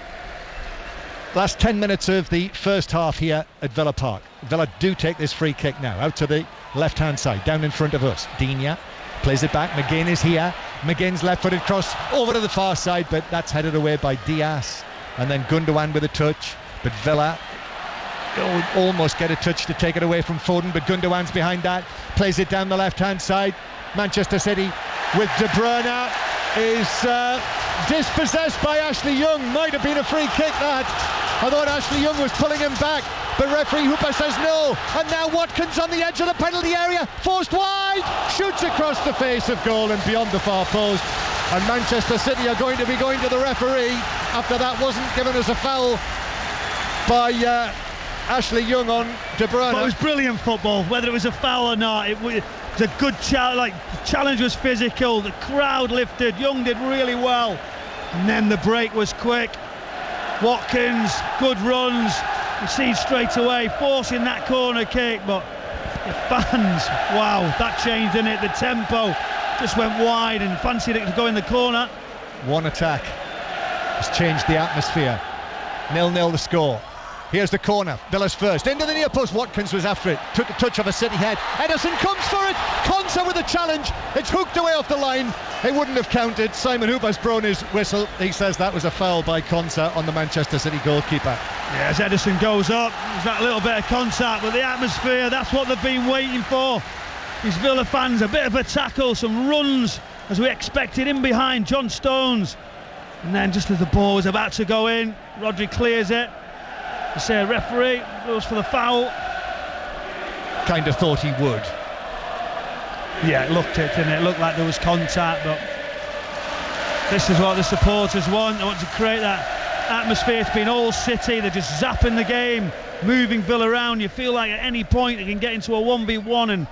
last 10 minutes of the first half here at Villa Park, Villa do take this free kick now out to the left-hand side, down in front of us. Digne plays it back. McGinn is here. McGinn's left-footed cross over to the far side, but that's headed away by Diaz. And then Gundogan with a touch, but Villa almost get a touch to take it away from Foden, but Gundogan's behind that, plays it down the left-hand side. Manchester City with De Bruyne is dispossessed by Ashley Young. Might have been a free kick, that. I thought Ashley Young was pulling him back, but referee Hooper says no. And now Watkins on the edge of the penalty area, forced wide, shoots across the face of goal and beyond the far post. And Manchester City are going to be going to the referee after that wasn't given as a foul by Ashley Young on De Bruyne. But it was brilliant football, whether it was a foul or not. It was a good challenge. The challenge was physical, the crowd lifted, Young did really well, and then the break was quick. Watkins, good runs, you see straight away, forcing that corner kick, but the fans, wow, that changed, didn't it? The tempo just went wide and fancied it to go in the corner. One attack has changed the atmosphere. 0-0 the score. Here's the corner, Villa's first, into the near post. Watkins was after it, took a touch of a City head. Ederson comes for it, Konsa with a challenge, it's hooked away off the line. It wouldn't have counted. Simon Hooper's blown his whistle. He says that was a foul by Konsa on the Manchester City goalkeeper. Yeah, as Ederson goes up, there's that little bit of contact, but the atmosphere, that's what they've been waiting for. These Villa fans, a bit of a tackle, some runs as we expected in behind John Stones. And then just as the ball was about to go in, Rodri clears it. You say a referee goes for the foul. Kind of thought he would. Yeah, it looked it, didn't it? It looked like there was contact, but this is what the supporters want. They want to create that atmosphere. It's been all City. They're just zapping the game, moving Villa around. You feel like at any point they can get into a 1v1 and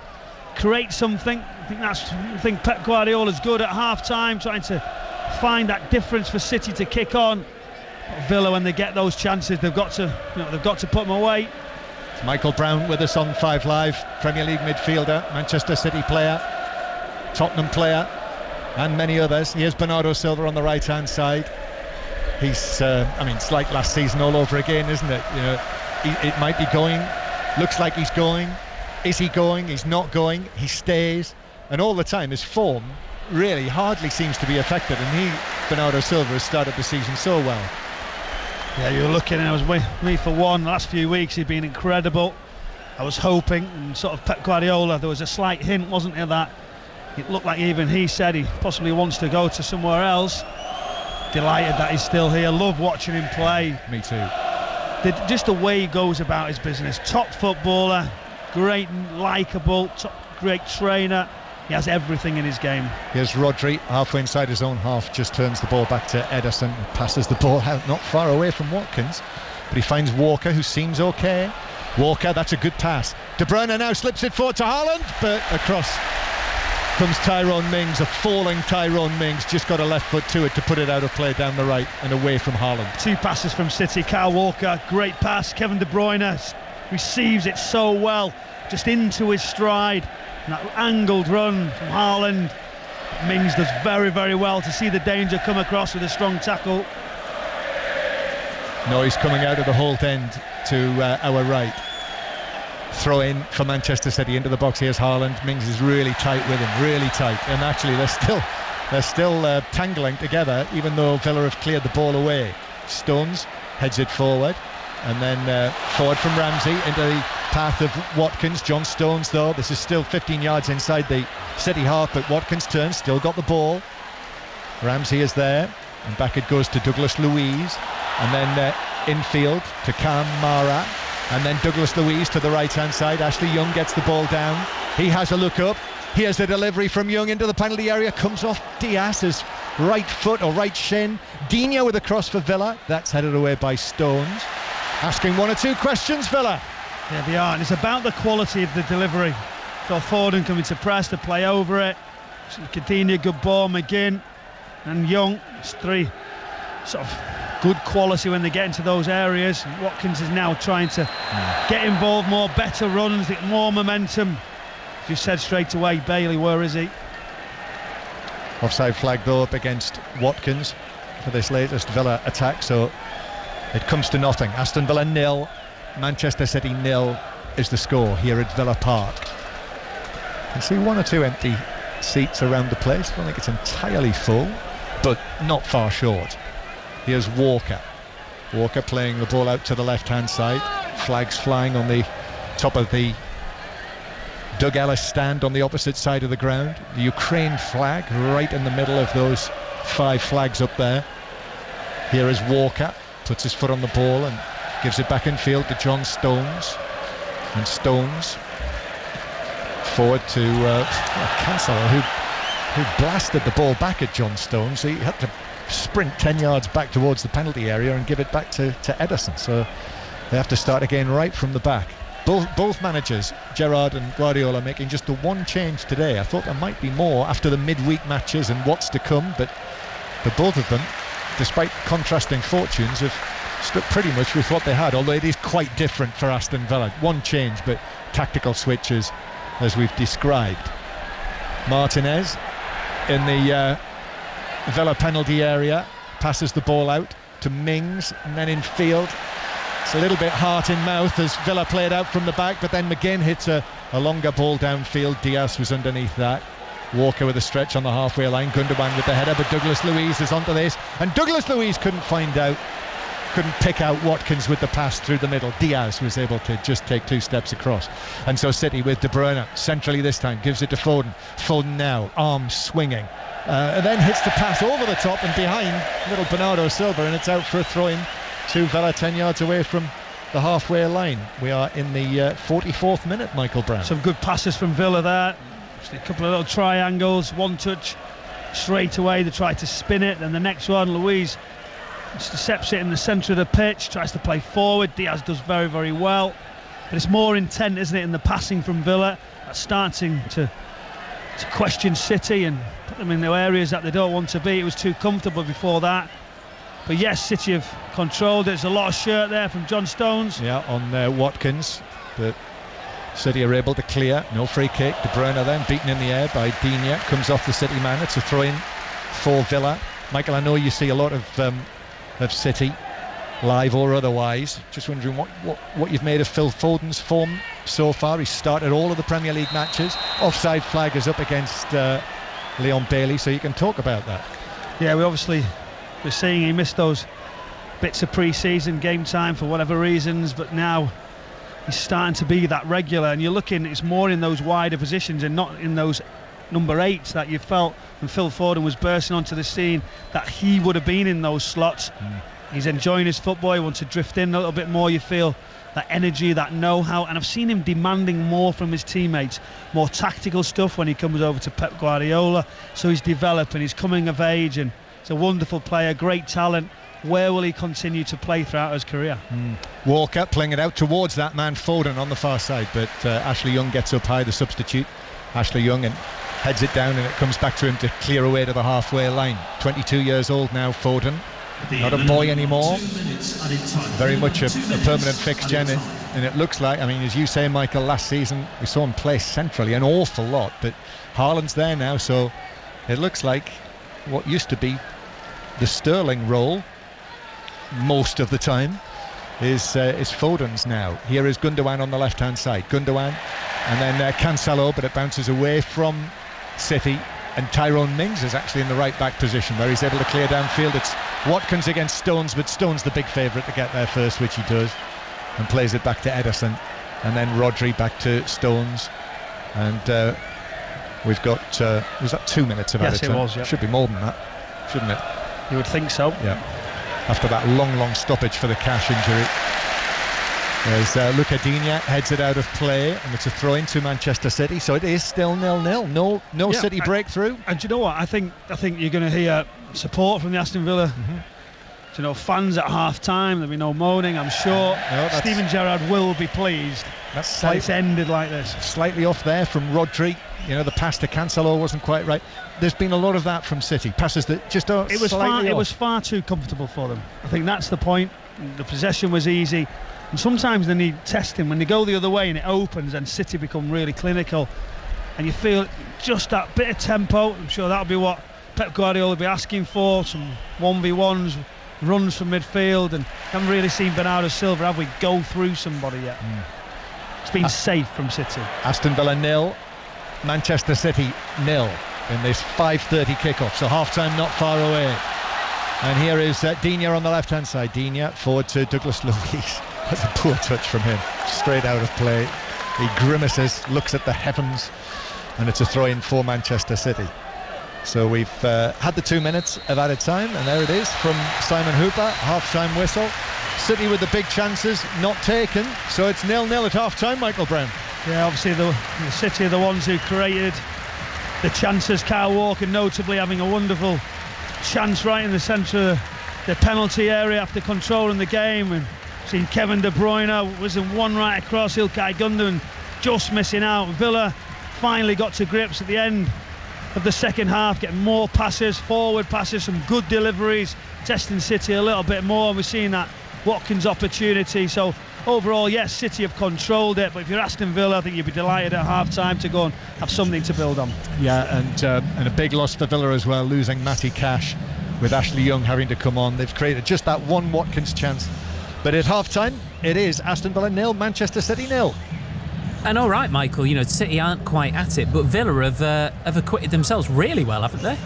create something. I think Pep Guardiola's good at half-time, trying to find that difference for City to kick on. But Villa, when they get those chances, they've got to put them away. It's Michael Brown with us on 5 Live, Premier League midfielder, Manchester City player, Tottenham player, and many others. Here's Bernardo Silva on the right-hand side. He's, it's like last season all over again, isn't it? You know, it might be going, looks like he's going. Is he going? He's not going. He stays, and all the time his form really hardly seems to be affected. And Bernardo Silva, has started the season so well. Yeah, you were looking, and I was me for one. The last few weeks he'd been incredible. I was hoping, and sort of Pep Guardiola, there was a slight hint, wasn't there, that it looked like even he said he possibly wants to go to somewhere else. Delighted that he's still here. Love watching him play. Me too. Just the way he goes about his business. Top footballer, great, likeable, great trainer. He has everything in his game. Here's Rodri, halfway inside his own half, just turns the ball back to Ederson, passes the ball out not far away from Watkins, but he finds Walker, who seems okay. Walker, that's a good pass. De Bruyne now slips it forward to Haaland, but across comes Tyrone Mings, a falling Tyrone Mings, just got a left foot to it to put it out of play down the right and away from Haaland. 2 passes from City. Kyle Walker, great pass. Kevin De Bruyne receives it so well, just into his stride. And that angled run from Haaland. Mings does very, very well to see the danger come across with a strong tackle. Noise coming out of the Holt end to our right. Throw in for Manchester City into the box. Here's Haaland. Mings is really tight with him, really tight. And actually they're still tangling together, even though Villa have cleared the ball away. Stones heads it forward, and then forward from Ramsey into the path of Watkins. John Stones, though, this is still 15 yards inside the City half, but Watkins turns, still got the ball. Ramsey is there, and back it goes to Douglas Luiz, and then infield to Kamara, and then Douglas Luiz to the right hand side. Ashley Young gets the ball down, he has a look up, here's the delivery from Young into the penalty area, comes off Diaz's right foot or right shin. Digne with a cross for Villa, that's headed away by Stones. Asking 1 or 2 questions, Villa. Yeah, they are, and it's about the quality of the delivery. Phil Foden coming to press, to play over it. Coutinho, good ball, McGinn and Young. It's 3 sort of good quality when they get into those areas. Watkins is now trying to get involved more, better runs, more momentum. As you said straight away, Bailey, where is he? Offside flag though up against Watkins for this latest Villa attack, so it comes to nothing. Aston Villa 0, Manchester City 0 is the score here at Villa Park. You can see 1 or 2 empty seats around the place. I don't think it's entirely full, but not far short. Here's Walker. Walker playing the ball out to the left hand side. Flags flying on the top of the Doug Ellis stand on the opposite side of the ground. The Ukraine flag right in the middle of those 5 flags up there. Here is Walker, puts his foot on the ball and gives it back in field to John Stones, and Stones forward to Cancelo, who blasted the ball back at John Stones. He had to sprint 10 yards back towards the penalty area and give it back to Ederson, so they have to start again right from the back. Both managers, Gerrard and Guardiola, making just the 1 change today. I thought there might be more after the midweek matches and what's to come, but both of them, despite contrasting fortunes, have stuck pretty much with what they had, although it is quite different for Aston Villa. 1 change, but tactical switches as we've described. Martinez in the Villa penalty area, passes the ball out to Mings, and then in field it's a little bit heart in mouth as Villa played out from the back, but then McGinn hits a longer ball downfield. Diaz was underneath that. Walker with a stretch on the halfway line, Gundogan with the header, but Douglas Luiz is onto this, and Douglas Luiz couldn't pick out Watkins with the pass through the middle. Diaz was able to just take 2 steps across, and so City with De Bruyne centrally this time, gives it to Foden. Foden now, arms swinging, and then hits the pass over the top and behind little Bernardo Silva, and it's out for a throw-in to Villa 10 yards away from the halfway line. We are in the 44th minute, Michael Brown. Some good passes from Villa there. Just a couple of little triangles, one touch straight away, they try to spin it, then the next one, Luiz intercepts it in the centre of the pitch, tries to play forward. Diaz does very, very well, but it's more intent, isn't it, in the passing from Villa. That's starting to question City and put them in the areas that they don't want to be. It was too comfortable before that. But yes, City have controlled it. There's a lot of shirt there from John Stones. Yeah, on Watkins, but City are able to clear. No free kick. De Bruyne then beaten in the air by Digne. Comes off the City man. It's a throw-in for Villa. Michael, I know you see a lot of City, live or otherwise. Just wondering what you've made of Phil Foden's form so far. He's started all of the Premier League matches. Offside flag is up against Leon Bailey, so you can talk about that. Yeah, we're seeing he missed those bits of pre-season game time for whatever reasons, but now he's starting to be that regular, and you're looking, it's more in those wider positions and not in those number 8s that you felt when Phil Foden was bursting onto the scene that he would have been in those slots. He's enjoying his football. He wants to drift in a little bit more. You feel that energy, that know-how, and I've seen him demanding more from his teammates, more tactical stuff when he comes over to Pep Guardiola. So he's developing, he's coming of age, and he's a wonderful player, great talent. Where will he continue to play throughout his career? Walker playing it out towards that man Foden on the far side, but Ashley Young gets up high, the substitute Ashley Young, and heads it down, and it comes back to him to clear away to the halfway line. 22 years old now, Foden, not a boy anymore, very much a permanent fixture, and it looks like, I mean, as you say, Michael, last season we saw him play centrally an awful lot, but Haaland's there now, so it looks like what used to be the Sterling role most of the time is Foden's now. Here is Gundogan on the left hand side, Gundogan, and then Cancelo, but it bounces away from City, and Tyrone Mings is actually in the right back position where he's able to clear downfield. It's Watkins against Stones, but Stones the big favourite to get there first, which he does, and plays it back to Ederson, and then Rodri back to Stones, and we've got was that 2 minutes of added time? Yes, it was, yeah. Should be more than that, shouldn't it? You would think so. Yeah. After that long stoppage for the Cash injury. There's Luca Digne, heads it out of play, and it's a throw into Manchester City, so it is still 0-0. No City breakthrough. And do you know what? I think you're going to hear support from the Aston Villa. You know, fans at half time. There'll be no moaning, I'm sure. No, Steven Gerrard will be pleased. That's it's ended like this. Slightly off there from Rodri. You know, the pass to Cancelo wasn't quite right. There's been a lot of that from City. Passes that just are slightly off. It was far too comfortable for them. I think that's the point. The possession was easy, and sometimes they need testing. When they go the other way and it opens, and City become really clinical, and you feel just that bit of tempo. I'm sure that'll be what Pep Guardiola will be asking for. Some 1v1s, runs from midfield, and haven't really seen Bernardo Silva, have we, go through somebody yet. It's been safe from City. Aston Villa 0, Manchester City 0 in this 5:30 kickoff, so half-time not far away. And here is Digne on the left-hand side. Digne forward to Douglas Luiz. That's a poor touch from him, straight out of play. He grimaces, looks at the heavens, and it's a throw-in for Manchester City. So we've had the 2 minutes of added time, and there it is from Simon Hooper, half-time whistle. City with the big chances not taken, so it's 0-0 at half-time, Michael Brown. Yeah, obviously the City are the ones who created the chances. Kyle Walker notably having a wonderful chance right in the centre of the penalty area after controlling the game, and seen Kevin De Bruyne was in one right across, Ilkay Gundogan just missing out. Villa finally got to grips at the end of the second half, getting more passes, forward passes, some good deliveries, testing City a little bit more. We're seeing that Watkins opportunity. So overall, yes, City have controlled it, but if you're Aston Villa, I think you'd be delighted at half time to go and have something to build on. Yeah, and a big loss for Villa as well, losing Matty Cash, with Ashley Young having to come on. They've created just that one Watkins chance, but at half time it is Aston Villa 0, Manchester City 0. And all right, Michael, you know, City aren't quite at it, but Villa have acquitted themselves really well, haven't they?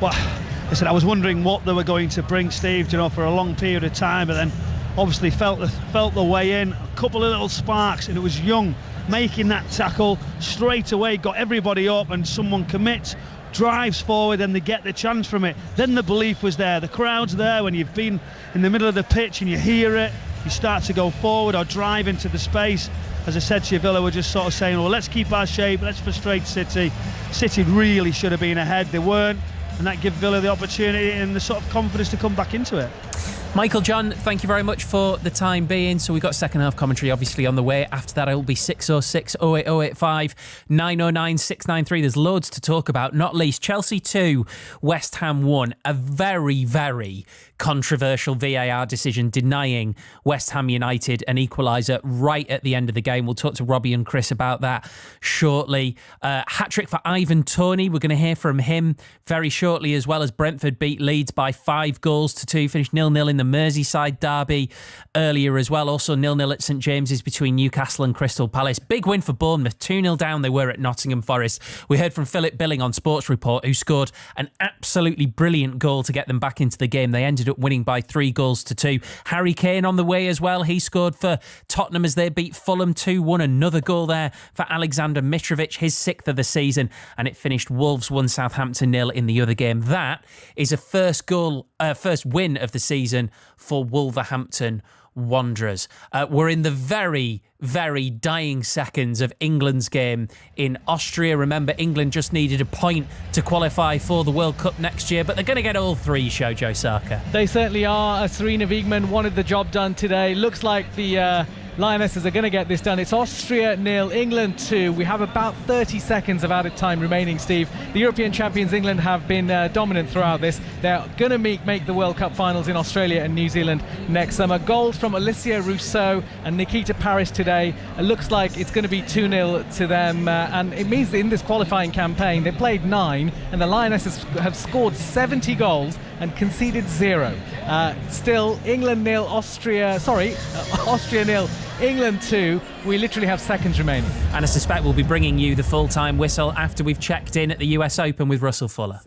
Well, listen, I was wondering what they were going to bring, Steve, you know, for a long period of time, but then obviously felt the way in. A couple of little sparks, and it was Young making that tackle straight away, got everybody up, and someone commits, drives forward, and they get the chance from it. Then the belief was there. The crowd's there when you've been in the middle of the pitch and you hear it. you start to go forward or drive into the space. As I said to you, Villa were just sort of saying, well, let's keep our shape, let's frustrate City. City really should have been ahead, they weren't, and that gave Villa the opportunity and the sort of confidence to come back into it. Michael, John, thank you very much for the time being. So we've got second half commentary obviously on the way. After that, it will be 606 08085 909 693. There's loads to talk about, not least Chelsea 2, West Ham 1. A very, very controversial VAR decision denying West Ham United an equaliser right at the end of the game. We'll talk to Robbie and Chris about that shortly. Hat-trick for Ivan Toney. We're going to hear from him very shortly, as well as Brentford beat Leeds by 5-2, finished 0-0 in the Merseyside derby earlier as well. Also 0-0 at St James's between Newcastle and Crystal Palace. Big win for Bournemouth, 2-0 down they were at Nottingham Forest. We heard from Philip Billing on Sports Report, who scored an absolutely brilliant goal to get them back into the game. They ended up winning by 3-2. Harry Kane on the way as well. He scored for Tottenham as they beat Fulham 2-1. Another goal there for Alexander Mitrovic, his 6th of the season, and it finished Wolves 1, Southampton 0 in the other game. That is a first win of the season for Wolverhampton Wanderers. We're in the very, very dying seconds of England's game in Austria. Remember, England just needed a point to qualify for the World Cup next year, but they're going to get all 3, Shojo Saka. They certainly are. Serena Wiegmann wanted the job done today. Looks like the Lionesses are going to get this done. It's Austria 0, England 2. We have about 30 seconds of added time remaining, Steve. The European champions England have been dominant throughout this. They're going to make the World Cup finals in Australia and New Zealand next summer. Goals from Alicia Rousseau and Nikita Paris today. It looks like it's going to be 2-0 to them, and it means that in this qualifying campaign they played 9 and the Lionesses have scored 70 goals and conceded 0. Still, England 0, Austria 0, England 2. We literally have seconds remaining. And I suspect we'll be bringing you the full-time whistle after we've checked in at the US Open with Russell Fuller.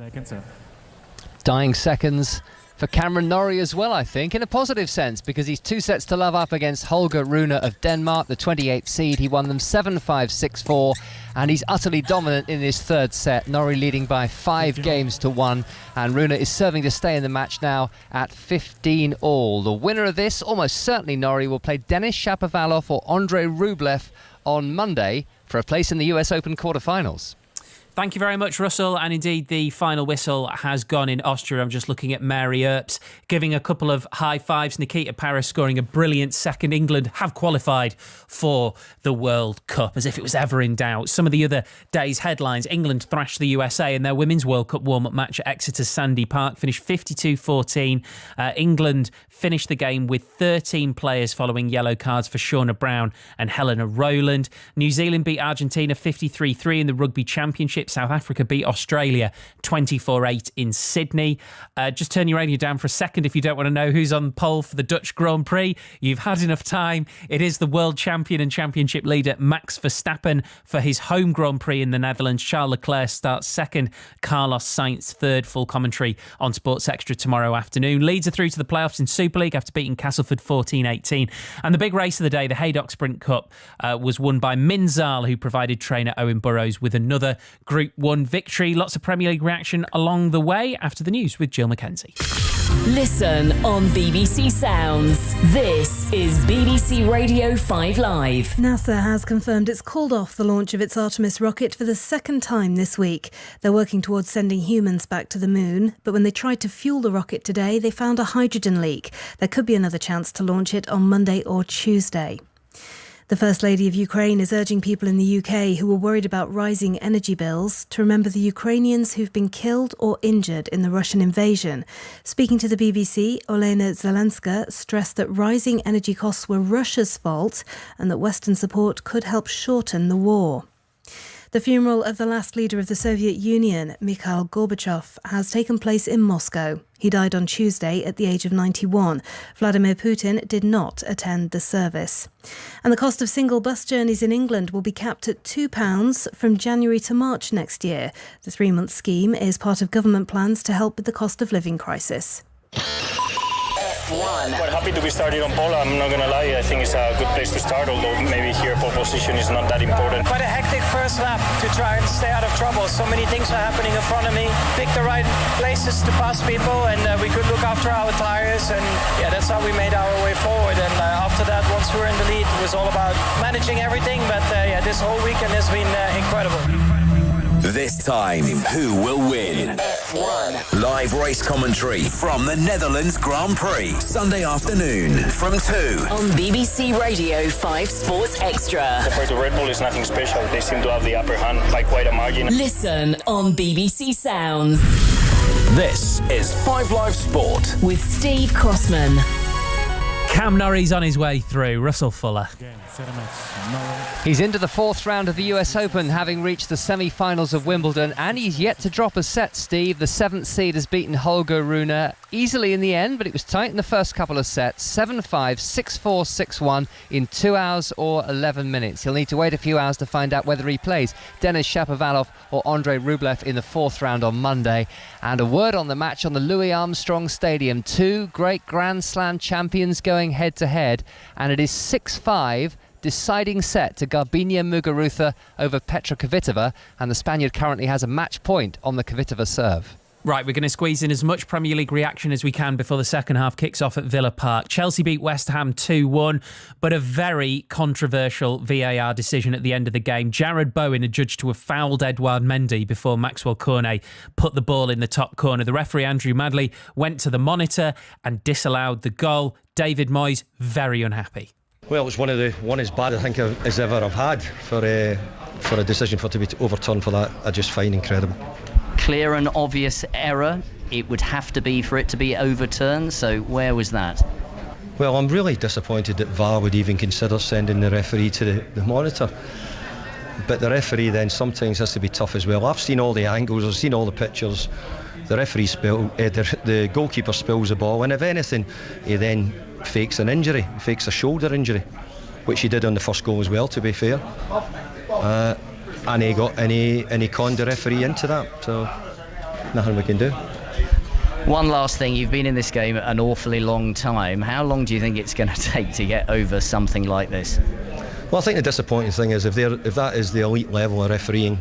Dying seconds for Cameron Norrie as well, I think, in a positive sense, because he's 2-0 up against Holger Rune of Denmark, the 28th seed. He won them 7-5, 6-4, and he's utterly dominant in his third set. Norrie leading by 5-1, and Rune is serving to stay in the match now at 15-all. The winner of this, almost certainly Norrie, will play Denis Shapovalov or Andrei Rublev on Monday for a place in the US Open quarterfinals. Thank you very much, Russell. And indeed, the final whistle has gone in Austria. I'm just looking at Mary Earps giving a couple of high fives. Nikita Paris scoring a brilliant second. England have qualified for the World Cup, as if it was ever in doubt. Some of the other day's headlines: England thrashed the USA in their Women's World Cup warm-up match at Exeter's Sandy Park, finished 52-14. England finished the game with 13 players following yellow cards for Shauna Brown and Helena Rowland. New Zealand beat Argentina 53-3 in the Rugby Championship. South Africa beat Australia 24-8 in Sydney. Just turn your radio down for a second if you don't want to know who's on pole for the Dutch Grand Prix. You've had enough time. It is the world champion and championship leader Max Verstappen for his home Grand Prix in the Netherlands. Charles Leclerc starts second, Carlos Sainz third. Full commentary on Sports Extra tomorrow afternoon. Leeds are through to the playoffs in Super League after beating Castleford 14-18. And the big race of the day, the Haydock Sprint Cup, was won by Minzal, who provided trainer Owen Burrows with another Group 1 victory. Lots of Premier League reaction along the way after the news with Jill Mackenzie. Listen on BBC Sounds. This is BBC Radio 5 Live. NASA has confirmed it's called off the launch of its Artemis rocket for the second time this week. They're working towards sending humans back to the moon, but when they tried to fuel the rocket today, they found a hydrogen leak. There could be another chance to launch it on Monday or Tuesday. The First Lady of Ukraine is urging people in the UK who are worried about rising energy bills to remember the Ukrainians who've been killed or injured in the Russian invasion. Speaking to the BBC, Olena Zelenska stressed that rising energy costs were Russia's fault and that Western support could help shorten the war. The funeral of the last leader of the Soviet Union, Mikhail Gorbachev, has taken place in Moscow. He died on Tuesday at the age of 91. Vladimir Putin did not attend the service. And the cost of single bus journeys in England will be capped at £2 from January to March next year. The 3-month scheme is part of government plans to help with the cost of living crisis. F1. Quite happy to be starting on pole, I'm not going to lie. I think it's a good place to start, although maybe here pole position is not that important. Quite a hectic first lap to try and stay out of trouble. So many things were happening in front of me. Picked the right places to pass people, and we could look after our tyres, and yeah, that's how we made our way forward. And after that, once we were in the lead, it was all about managing everything. But yeah, this whole weekend has been incredible. This time, who will win? F1. Live race commentary from the Netherlands Grand Prix, Sunday afternoon from 2. On BBC Radio 5 Sports Extra. Compared to Red Bull, it's nothing special. They seem to have the upper hand by quite a margin. Listen on BBC Sounds. This is 5 Live Sport. With Steve Crossman. Cam Norrie's on his way through. Russell Fuller. He's into the fourth round of the US Open, having reached the semi-finals of Wimbledon, and he's yet to drop a set, Steve. The 7th seed has beaten Holger Rune easily in the end, but it was tight in the first couple of sets. 7-5, 6-4, 6-1 in 2 hours or 11 minutes. He'll need to wait a few hours to find out whether he plays Denis Shapovalov or Andrei Rublev in the fourth round on Monday. And a word on the match on the Louis Armstrong Stadium. Two great Grand Slam champions going head-to-head, and it is 6-5, deciding set to Garbiñe Muguruza over Petra Kvitova, and the Spaniard currently has a match point on the Kvitova serve. Right, we're going to squeeze in as much Premier League reaction as we can before the second half kicks off at Villa Park. Chelsea beat West Ham 2-1, but a very controversial VAR decision at the end of the game. Jared Bowen adjudged to have fouled Edouard Mendy before Maxwell Cornet put the ball in the top corner. The referee, Andrew Madley, went to the monitor and disallowed the goal. David Moyes, very unhappy. Well, it's one as bad I think as ever I've had for a decision for it to be overturned for that. I just find incredible. Clear and obvious error it would have to be for it to be overturned, so where was that? Well, I'm really disappointed that VAR would even consider sending the referee to the monitor, but the referee then sometimes has to be tough as well. I've seen all the angles, I've seen all the pictures. The referee the goalkeeper spills the ball, and if anything he then fakes an injury, fakes a shoulder injury, which he did on the first goal as well, to be fair. And he conned the referee into that, so nothing we can do. One last thing, you've been in this game an awfully long time. How long do you think it's going to take to get over something like this? Well, I think the disappointing thing is if that is the elite level of refereeing,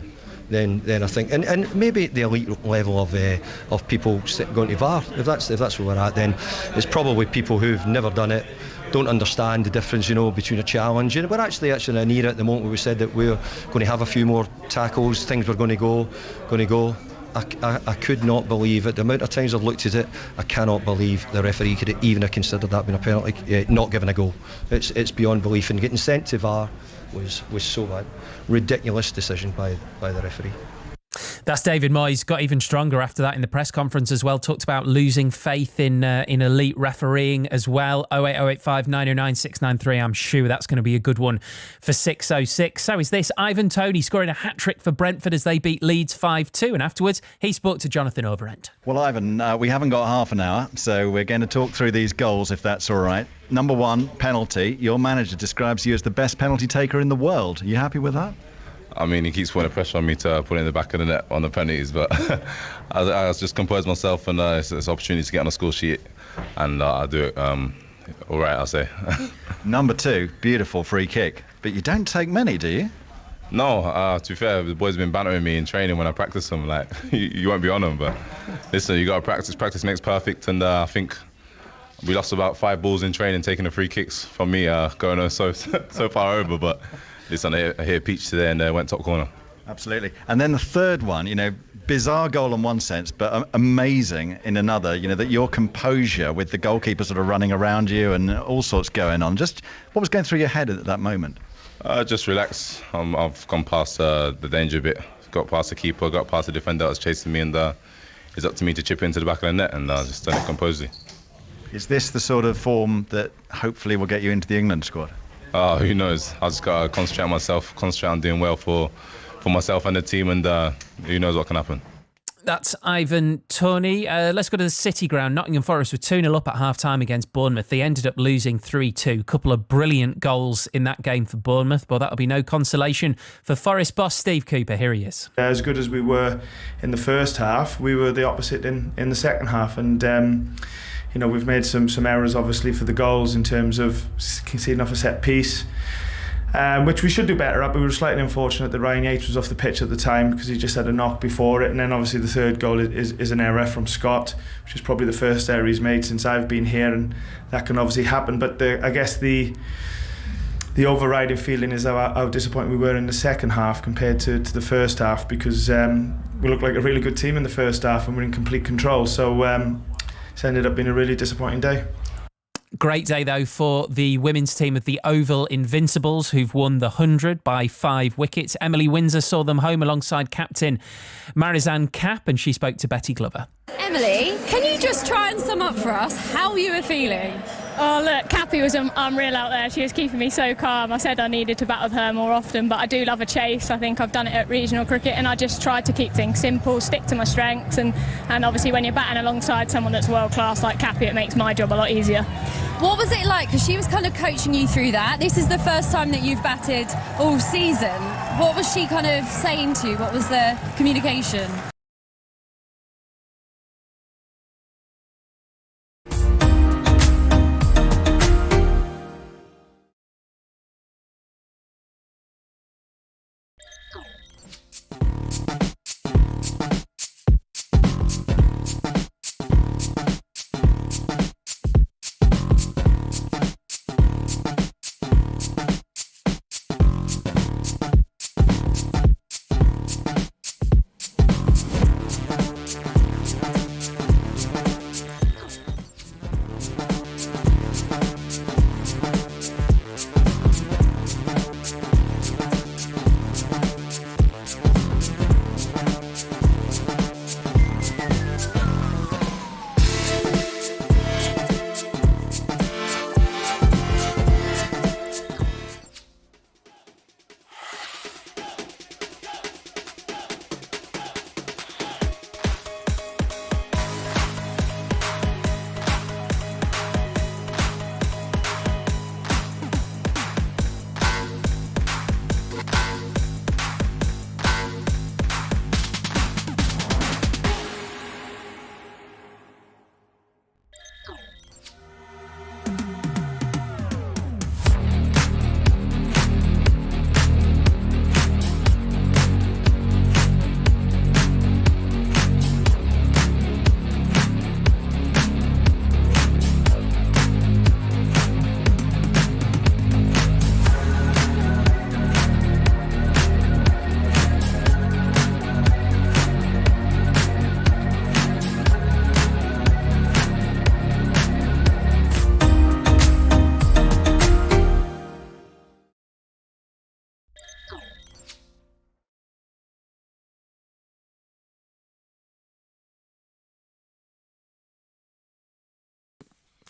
then I think, and maybe the elite level of people going to VAR, if that's where we're at, then it's probably people who've never done it, don't understand the difference, between a challenge. And we're actually in an era at the moment where we said that we're going to have a few more tackles, things were going to go. I could not believe it. The amount of times I've looked at it, I cannot believe the referee could even have considered that being a penalty, not giving a goal. It's beyond belief, and getting sent to VAR was so bad. Ridiculous decision by the referee. That's David Moyes. Got even stronger after that in the press conference as well. Talked about losing faith in elite refereeing as well. 08085 909 693. I'm sure that's going to be a good one for 606. So is this. Ivan Toney scoring a hat-trick for Brentford as they beat Leeds 5-2. And afterwards, he spoke to Jonathan Overend. Well, Ivan, we haven't got half an hour, so we're going to talk through these goals, if that's all right. Number one, penalty. Your manager describes you as the best penalty taker in the world. Are you happy with that? I mean, he keeps putting pressure on me to put it in the back of the net on the penalties, but I just composed myself, and it's an opportunity to get on a score sheet, and I'll do it all right, I'll say. Number two, beautiful free kick, but you don't take many, do you? No, to be fair, the boys have been bantering me in training when I practice them, like, you won't be on them, but listen, you got to practice. Practice makes perfect, and I think we lost about 5 balls in training taking the free kicks from me going on so far over, but listen, I hit a peach today and went top corner. Absolutely. And then the third one, bizarre goal in one sense, but amazing in another, that your composure with the goalkeeper sort of running around you and all sorts going on. Just what was going through your head at that moment? Just relax. I've gone past the danger bit, got past the keeper, got past the defender that was chasing me, and it's up to me to chip into the back of the net, and just done it composedly. Is this the sort of form that hopefully will get you into the England squad? Who knows? I just got to concentrate on myself, concentrate on doing well for myself and the team, and who knows what can happen. That's Ivan Toney. Let's go to the City Ground. Nottingham Forest were 2-0 up at half-time against Bournemouth. They ended up losing 3-2. Couple of brilliant goals in that game for Bournemouth, but that'll be no consolation for Forest boss Steve Cooper. Here he is. As good as we were in the first half, we were the opposite in the second half, and you know, we've made some errors obviously for the goals in terms of conceding off a set piece, which we should do better at, but we were slightly unfortunate that Ryan Yates was off the pitch at the time because he just had a knock before it. And then obviously the third goal is an error from Scott, which is probably the first error he's made since I've been here, and that can obviously happen. But I guess the overriding feeling is how disappointed we were in the second half compared to the first half, because we looked like a really good team in the first half and we're in complete control. So it's ended up being a really disappointing day. Great day, though, for the women's team of the Oval Invincibles, who've won the 100 by 5 wickets. Emily Windsor saw them home alongside captain Marizanne Kapp, and she spoke to Betty Glover. Emily, can you just try and sum up for us how you were feeling? Oh, look, Cappy was unreal out there. She was keeping me so calm. I said I needed to bat with her more often, but I do love a chase. I think I've done it at regional cricket, and I just tried to keep things simple, stick to my strengths, and obviously when you're batting alongside someone that's world-class like Cappy, it makes my job a lot easier. What was it like? Because she was kind of coaching you through that. This is the first time that you've batted all season. What was she kind of saying to you? What was the communication?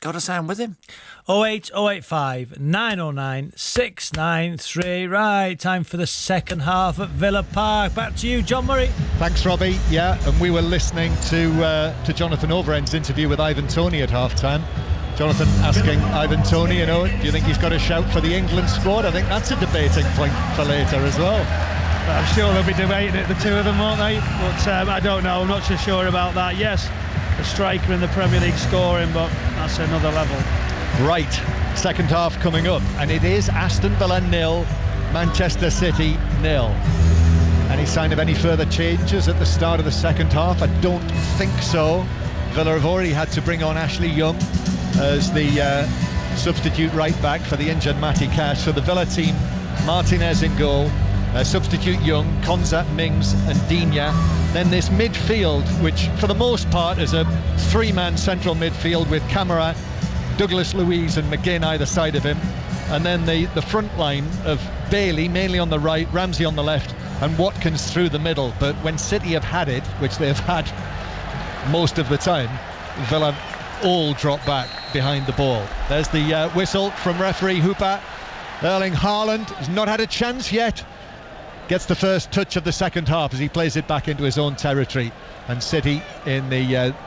Got a sound with him. 08085 909 693. Right, time for the second half at Villa Park. Back to you, John Murray. Thanks, Robbie. Yeah, and we were listening to Jonathan Overend's interview with Ivan Toney at half-time. Jonathan asking Ivan Toney, do you think he's got a shout for the England squad? I think that's a debating point for later as well. I'm sure they'll be debating it, the two of them, won't they? But I don't know. I'm not so sure about that. Yes, a striker in the Premier League scoring, but that's another level. Right, second half coming up, and it is Aston Villa 0, Manchester City 0. Any sign of any further changes at the start of the second half? I don't think so. Villa have already had to bring on Ashley Young as the substitute right back for the injured Matty Cash. So the Villa team, Martinez in goal, substitute Young, Konza, Mings and Digne. Then this midfield, which for the most part is a three-man central midfield with Camara, Douglas Luiz and McGinn either side of him. And then the front line of Bailey, mainly on the right, Ramsey on the left and Watkins through the middle. But when City have had it, which they've had most of the time, Villa all drop back behind the ball. There's the whistle from referee Hooper. Erling Haaland has not had a chance yet. Gets the first touch of the second half as he plays it back into his own territory. And City in the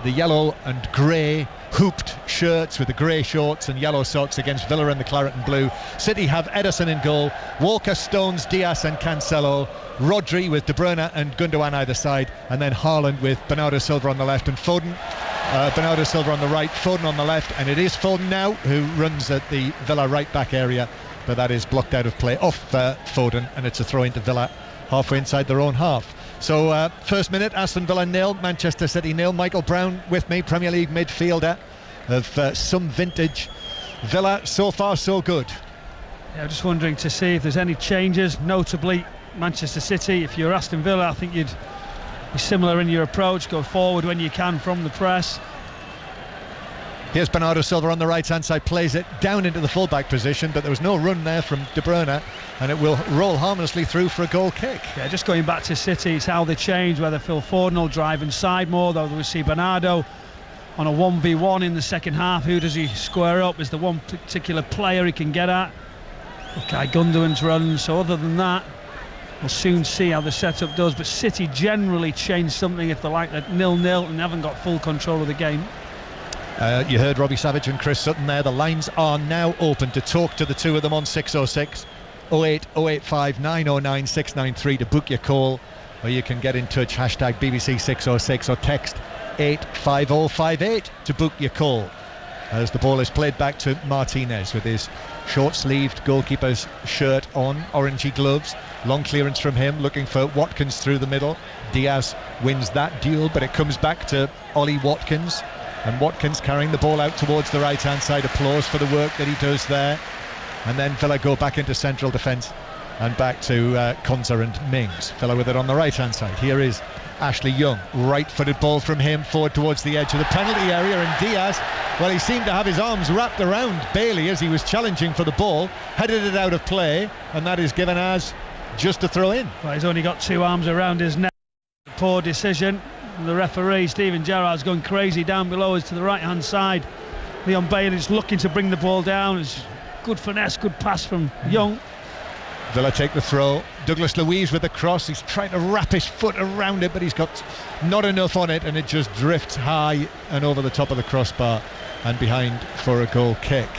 yellow and grey hooped shirts with the grey shorts and yellow socks against Villa in the claret and blue. City have Ederson in goal, Walker, Stones, Diaz and Cancelo, Rodri with De Bruyne and Gundogan either side, and then Haaland with Bernardo Silva on the left, and Foden Bernardo Silva on the right, Foden on the left, and it is Foden now who runs at the Villa right back area, but that is blocked out of play off Foden, and it's a throw into Villa halfway inside their own half. So first minute, Aston Villa 0, Manchester City 0. Michael Brown with me, Premier League midfielder of some vintage. Villa, so far so good. Yeah, I'm just wondering to see if there's any changes, notably Manchester City. If you're Aston Villa, I think you'd be similar in your approach, go forward when you can from the press. Here's Bernardo Silva on the right hand side, plays it down into the fullback position, but there was no run there from De Bruyne, and it will roll harmlessly through for a goal kick. Yeah, just going back to City, it's how they change, whether Phil Foden will drive inside more, though we see Bernardo on a 1v1 in the second half. Who does he square up? Is there one particular player he can get at? Okay, Gundogan's run. So other than that, we'll soon see how the setup does. But City generally change something if they're like that 0-0 and haven't got full control of the game. You heard Robbie Savage and Chris Sutton there. The lines are now open to talk to the two of them on 606 08 085 909 693 to book your call, or you can get in touch, hashtag BBC 606, or text 85058 to book your call. As the ball is played back to Martinez with his short-sleeved goalkeeper's shirt on, orangey gloves, long clearance from him, looking for Watkins through the middle. Diaz wins that duel, but it comes back to Ollie Watkins, and Watkins carrying the ball out towards the right-hand side. Applause for the work that he does there. And then Villa go back into central defence and back to Konza and Mings. Villa with it on the right-hand side. Here is Ashley Young, right-footed ball from him forward towards the edge of the penalty area, and Diaz, well, he seemed to have his arms wrapped around Bailey as he was challenging for the ball, headed it out of play, and that is given as just a throw in. Well, he's only got two arms around his neck. Poor decision. The referee, Steven Gerrard's gone crazy down below us to the right-hand side. Leon Bailey's looking to bring the ball down. It's good finesse, good pass from Young. Villa take the throw. Douglas Luiz with the cross. He's trying to wrap his foot around it, but he's got not enough on it, and it just drifts high and over the top of the crossbar and behind for a goal kick.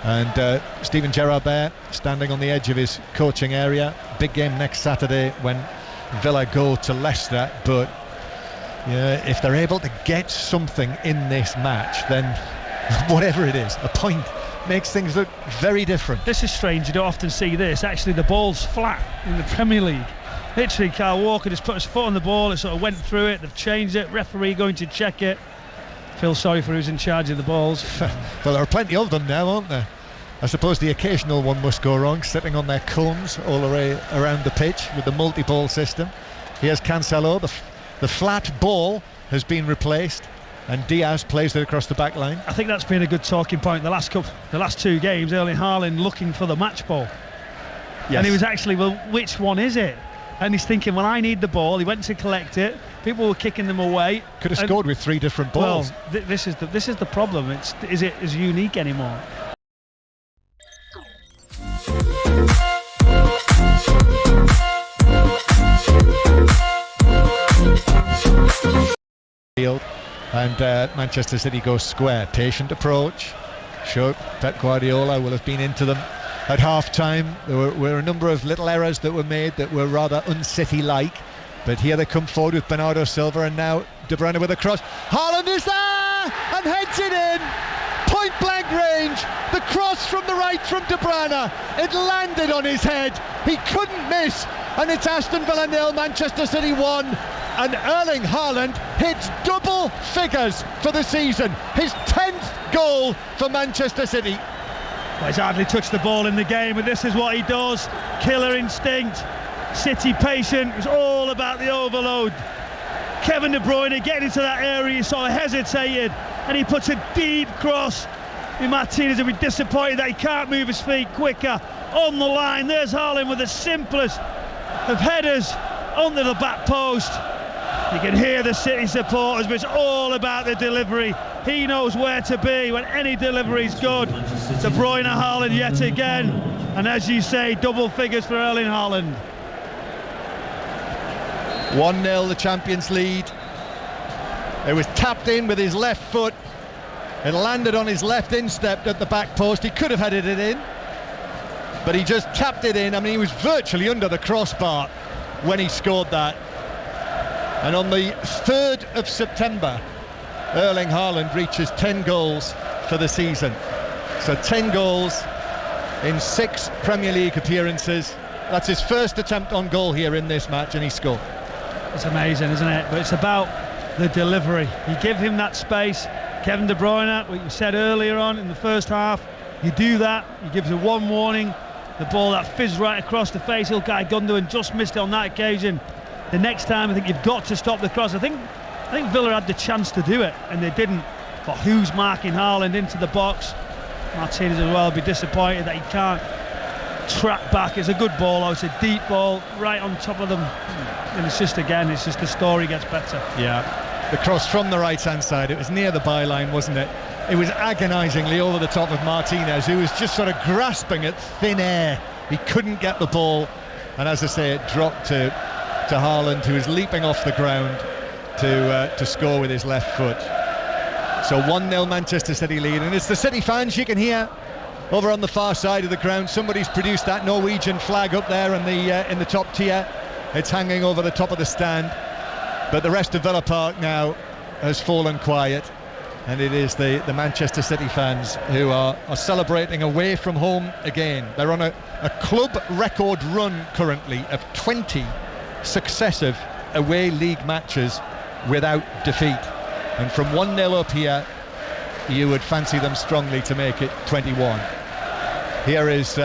And Steven Gerrard there, standing on the edge of his coaching area. Big game next Saturday when Villa go to Leicester, but yeah, if they're able to get something in this match, then whatever it is, a point makes things look very different. This is strange, you don't often see this. Actually, the ball's flat in the Premier League. Literally, Kyle Walker just put his foot on the ball, it sort of went through it, they've changed it, referee going to check it. Feel sorry for who's in charge of the balls. Well, there are plenty of them now, aren't there? I suppose the occasional one must go wrong, sitting on their cones all the way around the pitch with the multi-ball system. Here's Cancelo, the flat ball has been replaced, and Diaz plays it across the back line. I think that's been a good talking point the last two games. Erling Haaland looking for the match ball. Yes. And he was actually, well, which one is it? And he's thinking, well, I need the ball. He went to collect it. People were kicking them away. Could have scored with three different balls. Well, this is the problem. Is it as unique anymore? And Manchester City goes square. Patient approach. Sure, Pep Guardiola will have been into them at half-time. There were a number of little errors that were made that were rather un-City-like. But here they come forward with Bernardo Silva, and now De Bruyne with a cross. Haaland is there and heads it in. Point-blank range. The cross from the right from De Bruyne. It landed on his head. He couldn't miss. And it's Aston Villa 0, Manchester City 1. And Erling Haaland hits double figures for the season. His 10th goal for Manchester City. Well, he's hardly touched the ball in the game, but this is what he does. Killer instinct. City patient. It's all about the overload. Kevin De Bruyne getting into that area, he sort of hesitated, and he puts a deep cross. Martinez will be disappointed that he can't move his feet quicker. On the line, there's Haaland with the simplest of headers onto the back post. You can hear the City supporters, but it's all about the delivery. He knows where to be when any delivery's good. De Bruyne, Haaland yet again, and as you say, double figures for Erling Haaland. 1-0 the Champions lead. It was tapped in with his left foot. It landed on his left instep at the back post. He could have headed it in, but he just tapped it in. I mean, he was virtually under the crossbar when he scored that. And on the 3rd of September Erling Haaland reaches 10 goals for the season. So 10 goals in 6 Premier League appearances. That's his first attempt on goal here in this match, and he scored. It's amazing, isn't it? But it's about the delivery. You give him that space. Kevin De Bruyne, what you said earlier on in the first half, you do that, you give the one warning, the ball that fizzed right across the face. Ilkay Gundogan just missed it on that occasion. The next time, I think you've got to stop the cross. I think Villa had the chance to do it, and they didn't. But who's marking Haaland into the box? Martinez as well will be disappointed that he can't track back. It's a good ball, though. It's a deep ball right on top of them, and it's just the story gets better. Yeah, the cross from the right hand side, it was near the byline, wasn't it? It was agonisingly over the top of Martinez, who was just sort of grasping at thin air. He couldn't get the ball, and as I say, it dropped to Haaland, who was leaping off the ground to score with his left foot. So 1-0 Manchester City lead, and it's the City fans you can hear over on the far side of the ground. Somebody's produced that Norwegian flag up there in the top tier. It's hanging over the top of the stand, but the rest of Villa Park now has fallen quiet, and it is the Manchester City fans who are celebrating away from home again. They're on a club record run currently of 20 successive away league matches without defeat, and from 1-0 up here you would fancy them strongly to make it 21. Here is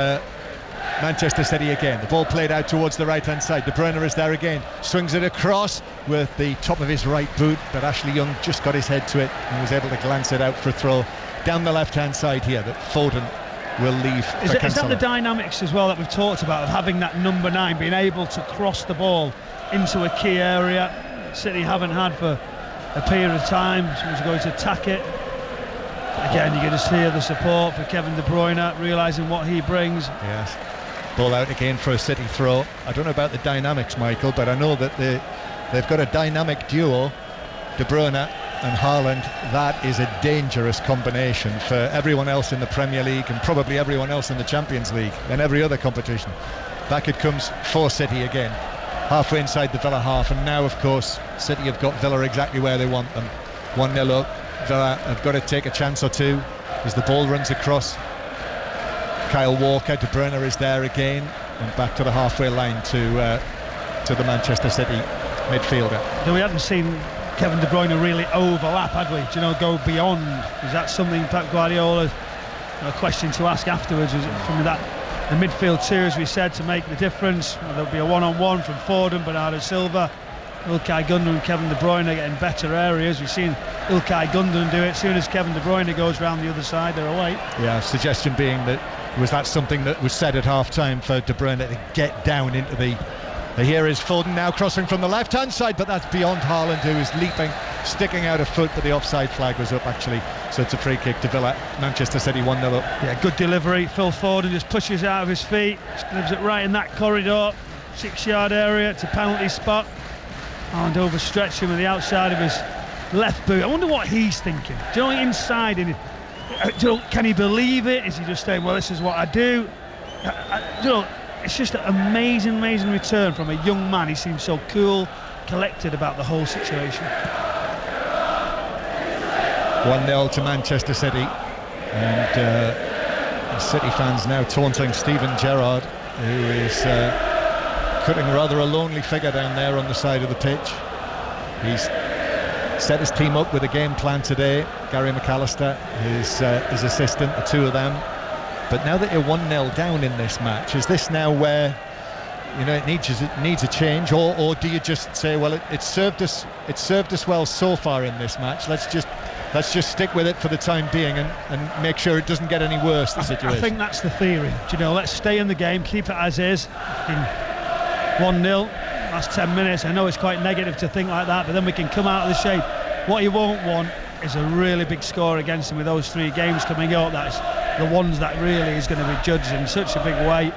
Manchester City again. The ball played out towards the right hand side. De Bruyne is there again, swings it across with the top of his right boot, but Ashley Young just got his head to it and was able to glance it out for a throw down the left hand side here that Foden will leave for Cancelo. Is that the dynamics as well that we've talked about, of having that number 9 being able to cross the ball into a key area City haven't had for a period of time? Someone's going to attack it again. You can just hear the support for Kevin De Bruyne, realising what he brings. Yes, ball out again for a City throw. I don't know about the dynamics, Michael, but I know that they've got a dynamic duo, De Bruyne and Haaland. That is a dangerous combination for everyone else in the Premier League, and probably everyone else in the Champions League and every other competition. Back it comes for City again, halfway inside the Villa half, and now of course City have got Villa exactly where they want them. 1-0 up. Villa have got to take a chance or two as the ball runs across. Kyle Walker, De Bruyne is there again, and back to the halfway line to the Manchester City midfielder. No, we haven't seen Kevin De Bruyne really overlap, had we? Do you know, go beyond? Is that something Pep Guardiola, a question to ask afterwards, is it from that the midfield two, as we said, to make the difference? There'll be a one-on-one from Foden, Bernardo Silva, Ilkay Gundogan and Kevin De Bruyne getting better areas. We've seen Ilkay Gundogan do it. As soon as Kevin De Bruyne goes round the other side, they're away. Yeah, suggestion being that was that something that was said at half-time for De Bruyne to get down into the... Here is Foden now crossing from the left-hand side, but that's beyond Haaland, who is leaping, sticking out a foot, but the offside flag was up actually, so it's a free kick to Villa. Manchester City 1-0 up. Yeah, good delivery. Phil Foden just pushes out of his feet, leaves it right in that corridor, 6-yard area. It's a penalty spot, and overstretched him on the outside of his left boot. I wonder what he's thinking. Do you know, inside, can he believe it? Is he just saying, well, this is what I do? You know, it's just an amazing return from a young man. He seems so cool, collected about the whole situation. 1-0 to Manchester City, and City fans now taunting Steven Gerrard, who is cutting rather a lonely figure down there on the side of the pitch. He's set his team up with a game plan today. Gary McAllister, his assistant, the two of them. But now that you're 1-0 down in this match, is this now where, you know, it needs a change, or do you just say, well, it served us well so far in this match, let's just stick with it for the time being and make sure it doesn't get any worse, the situation? I think that's the theory. Do you know, let's stay in the game, keep it as is. 1-0 last 10 minutes. I know it's quite negative to think like that, but then we can come out of the shape. What you won't want is a really big score against them with those 3 games coming up. That's the ones that really is going to be judged in such a big way.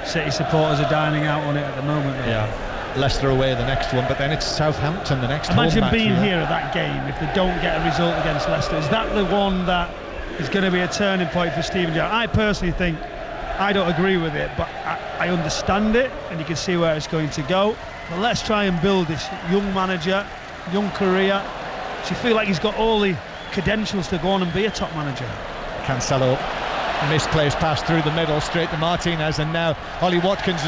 City supporters are dining out on it at the moment. Yeah, Leicester away the next one, but then it's Southampton the next Imagine home match. Imagine being here at that game if they don't get a result against Leicester. Is that the one that is going to be a turning point for Steven Gerrard? I personally think, I don't agree with it, but I understand it, and you can see where it's going to go. But let's try and build this young manager, young career, Does he feel like he's got all the credentials to go on and be a top manager? Cancelo, misplaced pass through the middle, straight to Martinez, and now Ollie Watkins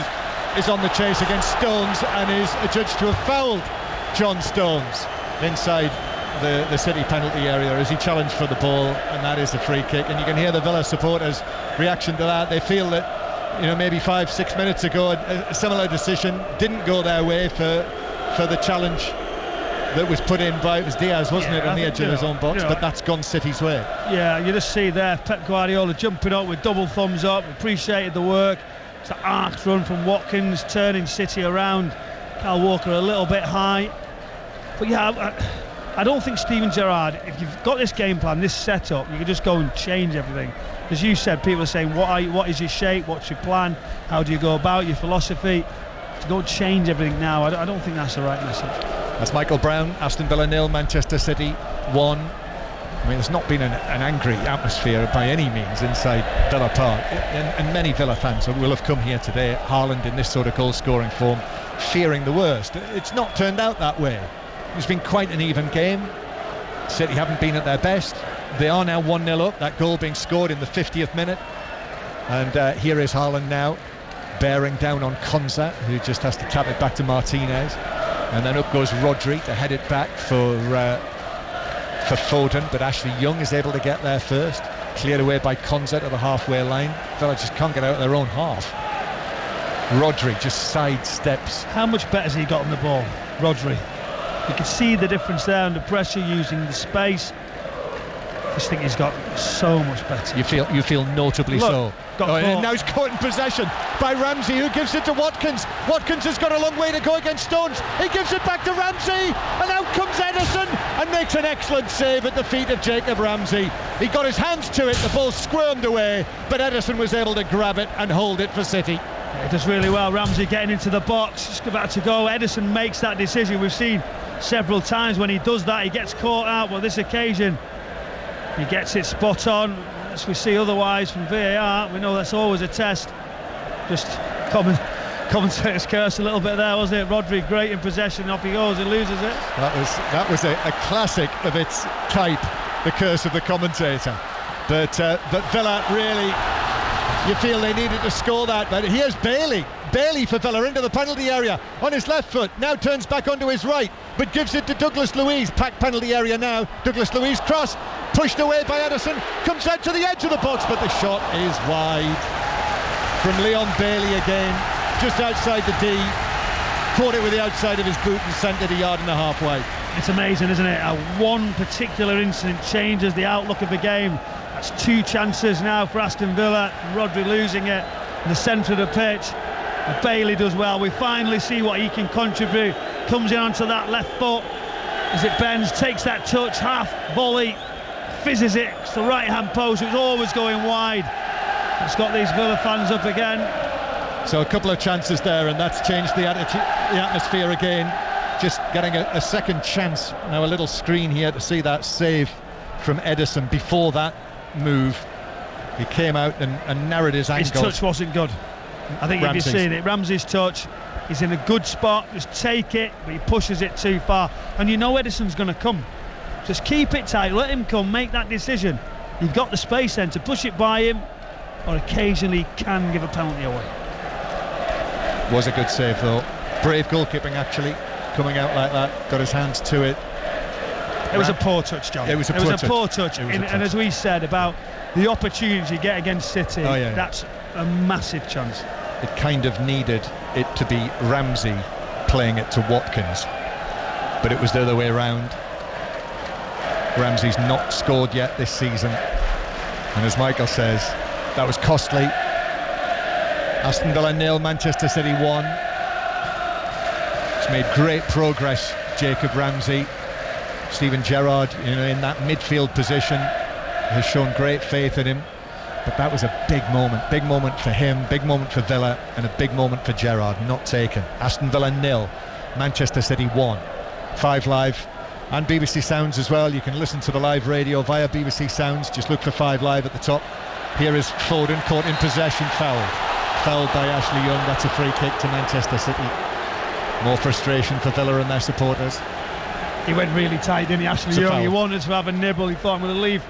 is on the chase against Stones and is adjudged to have fouled John Stones inside the City penalty area as he challenged for the ball, and that is a free kick. And you can hear the Villa supporters' reaction to that. They feel that, maybe 5-6 minutes ago a similar decision didn't go their way for the challenge that was put in by, it was Diaz, wasn't it, on the edge of his own box, but that's gone City's way. Yeah, you just see there Pep Guardiola jumping up with double thumbs up, appreciated the work. It's an arced run from Watkins, turning City around. Kyle Walker a little bit high, but yeah, I don't think Steven Gerrard, if you've got this game plan, this setup, you can just go and change everything. As you said, people are saying, what is your shape, what's your plan, how do you go about your philosophy? To go change everything now, I don't think that's the right message. That's Michael Brown. Aston Villa 0, Manchester City 1. I mean, there's not been an angry atmosphere by any means inside Villa Park, and many Villa fans will have come here today, Haaland in this sort of goal scoring form, fearing the worst. It's not turned out that way. It's been quite an even game. City haven't been at their best. They are now 1-0 up, that goal being scored in the 50th minute, and here is Haaland now bearing down on Konza, who just has to tap it back to Martinez, and then up goes Rodri to head it back for Foden, but Ashley Young is able to get there first, cleared away by Konza to the halfway line. Villa just can't get out of their own half. Rodri just sidesteps. How much better has he got on the ball, Rodri? You can see the difference there under pressure, using the space. I just think he's got so much better. You feel notably so. And now he's caught in possession by Ramsey, who gives it to Watkins. Watkins has got a long way to go against Stones. He gives it back to Ramsey, and out comes Ederson and makes an excellent save at the feet of Jacob Ramsey. He got his hands to it, the ball squirmed away, but Ederson was able to grab it and hold it for City. Yeah, he does really well. Ramsey getting into the box, just about to go. Ederson makes that decision. We've seen several times when he does that, he gets caught out. Well, this occasion he gets it spot on, as we see otherwise from VAR. We know that's always a test. Just commentator's curse a little bit there, wasn't it? Rodri great in possession, off he goes and loses it. That was a classic of its type, the curse of the commentator. But Villa really, you feel they needed to score that. But here's Bailey for Villa into the penalty area on his left foot, now turns back onto his right, but gives it to Douglas Luiz. Packed penalty area now. Douglas Luiz cross, pushed away by Ederson, comes out to the edge of the box, but the shot is wide from Leon Bailey again, just outside the D. Caught it with the outside of his boot and sent it a yard and a half wide. It's amazing, isn't it? One particular incident changes the outlook of the game. That's 2 chances now for Aston Villa. Rodri losing it in the centre of the pitch. And Bailey does well. We finally see what he can contribute. Comes in onto that left foot as it bends, takes that touch, half volley, fizzes it. It's the right hand post. It was always going wide. It's got these Villa fans up again. So a couple of chances there, and that's changed the atmosphere again. Just getting a second chance. Now a little screen here to see that save from Ederson. Before that move, he came out and narrowed his angle. His touch wasn't good. I think if you've seen it, Ramsey's touch, he's in a good spot, just take it, but he pushes it too far. And you know Ederson's going to come. Just keep it tight, let him come, make that decision. You've got the space then to push it by him, or occasionally can give a penalty away. Was a good save though. Brave goalkeeping actually, coming out like that, got his hands to it. It was a poor touch, John. It was a poor touch. And as we said about the opportunity you get against City, that's a massive chance. It kind of needed it to be Ramsey playing it to Watkins, but it was the other way around. Ramsey's not scored yet this season, and as Michael says, that was costly. Aston Villa 0, Manchester City 1. It's made great progress, Jacob Ramsey. Steven Gerrard, in that midfield position, has shown great faith in him. But that was a big moment for him, big moment for Villa, and a big moment for Gerrard, not taken. Aston Villa 0, Manchester City 1. 5 Live and BBC Sounds as well. You can listen to the live radio via BBC Sounds. Just look for 5 Live at the top. Here is Foden caught in possession, fouled by Ashley Young. That's a free kick to Manchester City. More frustration for Villa and their supporters. He went really tight, didn't he, Ashley Young? He wanted to have a nibble. He thought I'm going to leave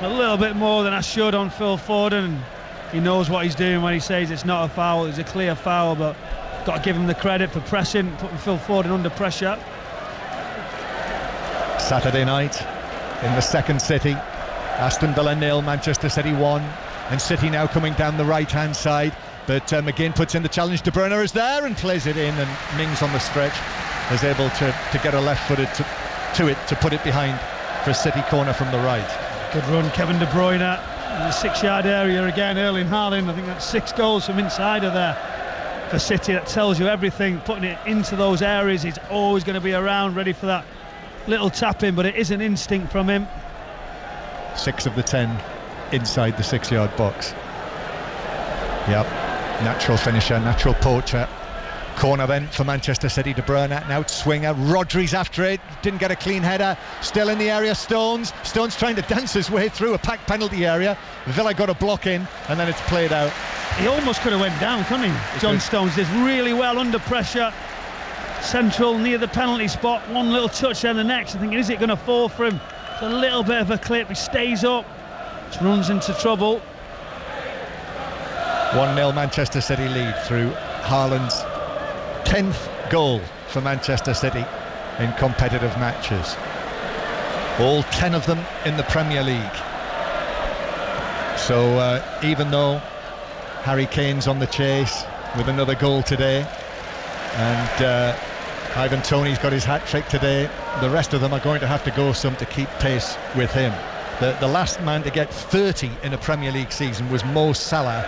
a little bit more than I should on Phil Foden, and he knows what he's doing when he says it's not a foul. It's a clear foul, but got to give him the credit for pressing, putting Phil Foden under pressure. Saturday night in the second city, Aston Villa 0, Manchester City 1, and City now coming down the right hand side, but McGinn puts in the challenge. De Bruyne is there and plays it in, and Mings on the stretch is able to get a left-footed to it to put it behind for a City corner from the right. Good run, Kevin De Bruyne in the 6-yard area again. Erling Haaland, I think that's 6 goals from inside of there for City. That tells you everything. Putting it into those areas, he's always going to be around, ready for that little tap in, but it is an instinct from him. 6 of the 10 inside the 6-yard box. Yep, natural finisher, natural poacher. Corner then for Manchester City. De Bruyne, an out swinger. Rodri's after it, didn't get a clean header. Still in the area, Stones trying to dance his way through a packed penalty area. Villa got a block in, and then it's played out. He almost could have went down, couldn't he? John Stones did really well under pressure, central near the penalty spot. One little touch then the next, I'm thinking, is it going to fall for him? It's a little bit of a clip. He stays up, just runs into trouble. 1-0 Manchester City lead through Haaland's 10th goal for Manchester City in competitive matches. All 10 of them in the Premier League. So even though Harry Kane's on the chase with another goal today, and Ivan Toney's got his hat-trick today, the rest of them are going to have to go some to keep pace with him. The last man to get 30 in a Premier League season was Mo Salah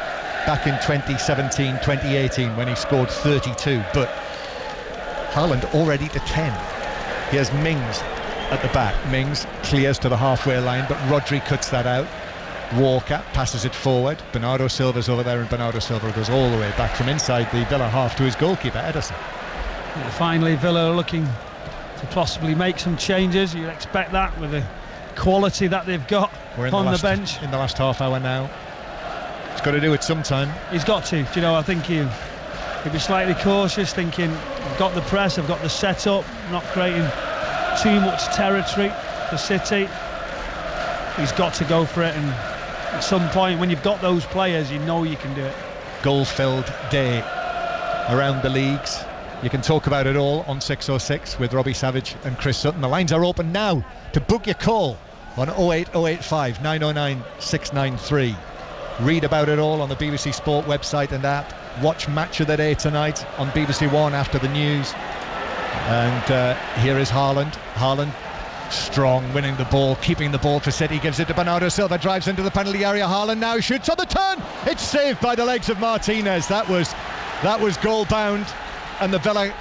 back in 2017-2018 when he scored 32, but Haaland already to 10. Here's Mings at the back. Mings clears to the halfway line, but Rodri cuts that out. Walker passes it forward. Bernardo Silva's over there, and Bernardo Silva goes all the way back from inside the Villa half to his goalkeeper, Ederson. Yeah, finally Villa are looking to possibly make some changes. You'd expect that with the quality that they've got on the bench. In the last half hour now. He's got to do it sometime. He's got to. Do you know, I think he'll be slightly cautious, thinking I've got the press, I've got the setup, not creating too much territory for City. He's got to go for it, and at some point when you've got those players, you know you can do it. Goal-filled day around the leagues. You can talk about it all on 606 with Robbie Savage and Chris Sutton. The lines are open now to book your call on 08085 909 693. Read about it all on the BBC Sport website and app. Watch Match of the Day tonight on BBC One after the news. And here is Haaland. Haaland strong, winning the ball, keeping the ball for City, gives it to Bernardo Silva, drives into the penalty area. Haaland now shoots on the turn. It's saved by the legs of Martinez. That was goal bound, and the Villa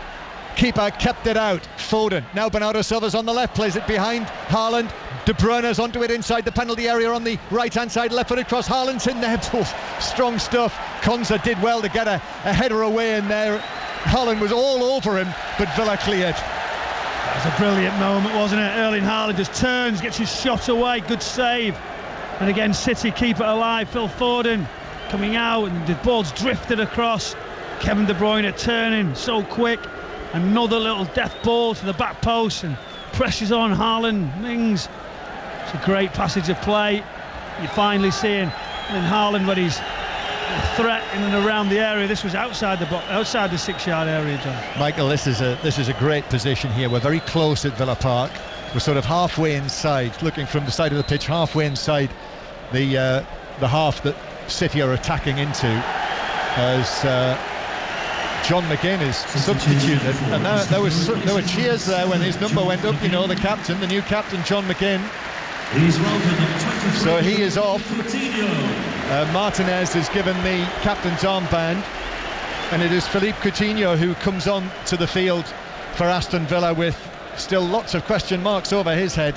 keeper kept it out. Foden, now Bernardo Silva's on the left, plays it behind Haaland. De Bruyne's onto it inside the penalty area on the right hand side, left-footed cross. Haaland's in there. Strong stuff. Konsa did well to get a header away in there. Haaland was all over him, but Villa cleared. That was a brilliant moment, wasn't it? Erling Haaland just turns, gets his shot away, good save. And again, City keep it alive. Phil Foden coming out, and the ball's drifted across. Kevin De Bruyne turning so quick. Another little death ball to the back post, and pressure's on Haaland. Mings. It's a great passage of play. You're finally seeing in Haaland when he's a threat in and around the area. This was outside the 6-yard area, John. Michael, this is a great position here. We're very close at Villa Park. We're sort of halfway inside, looking from the side of the pitch, halfway inside the half that City are attacking into, as John McGinn is substituted, and there were cheers there when his number went up. You know, the captain, the new captain, John McGinn. So he is off. Martinez is given the captain's armband, and it is Philippe Coutinho who comes on to the field for Aston Villa with still lots of question marks over his head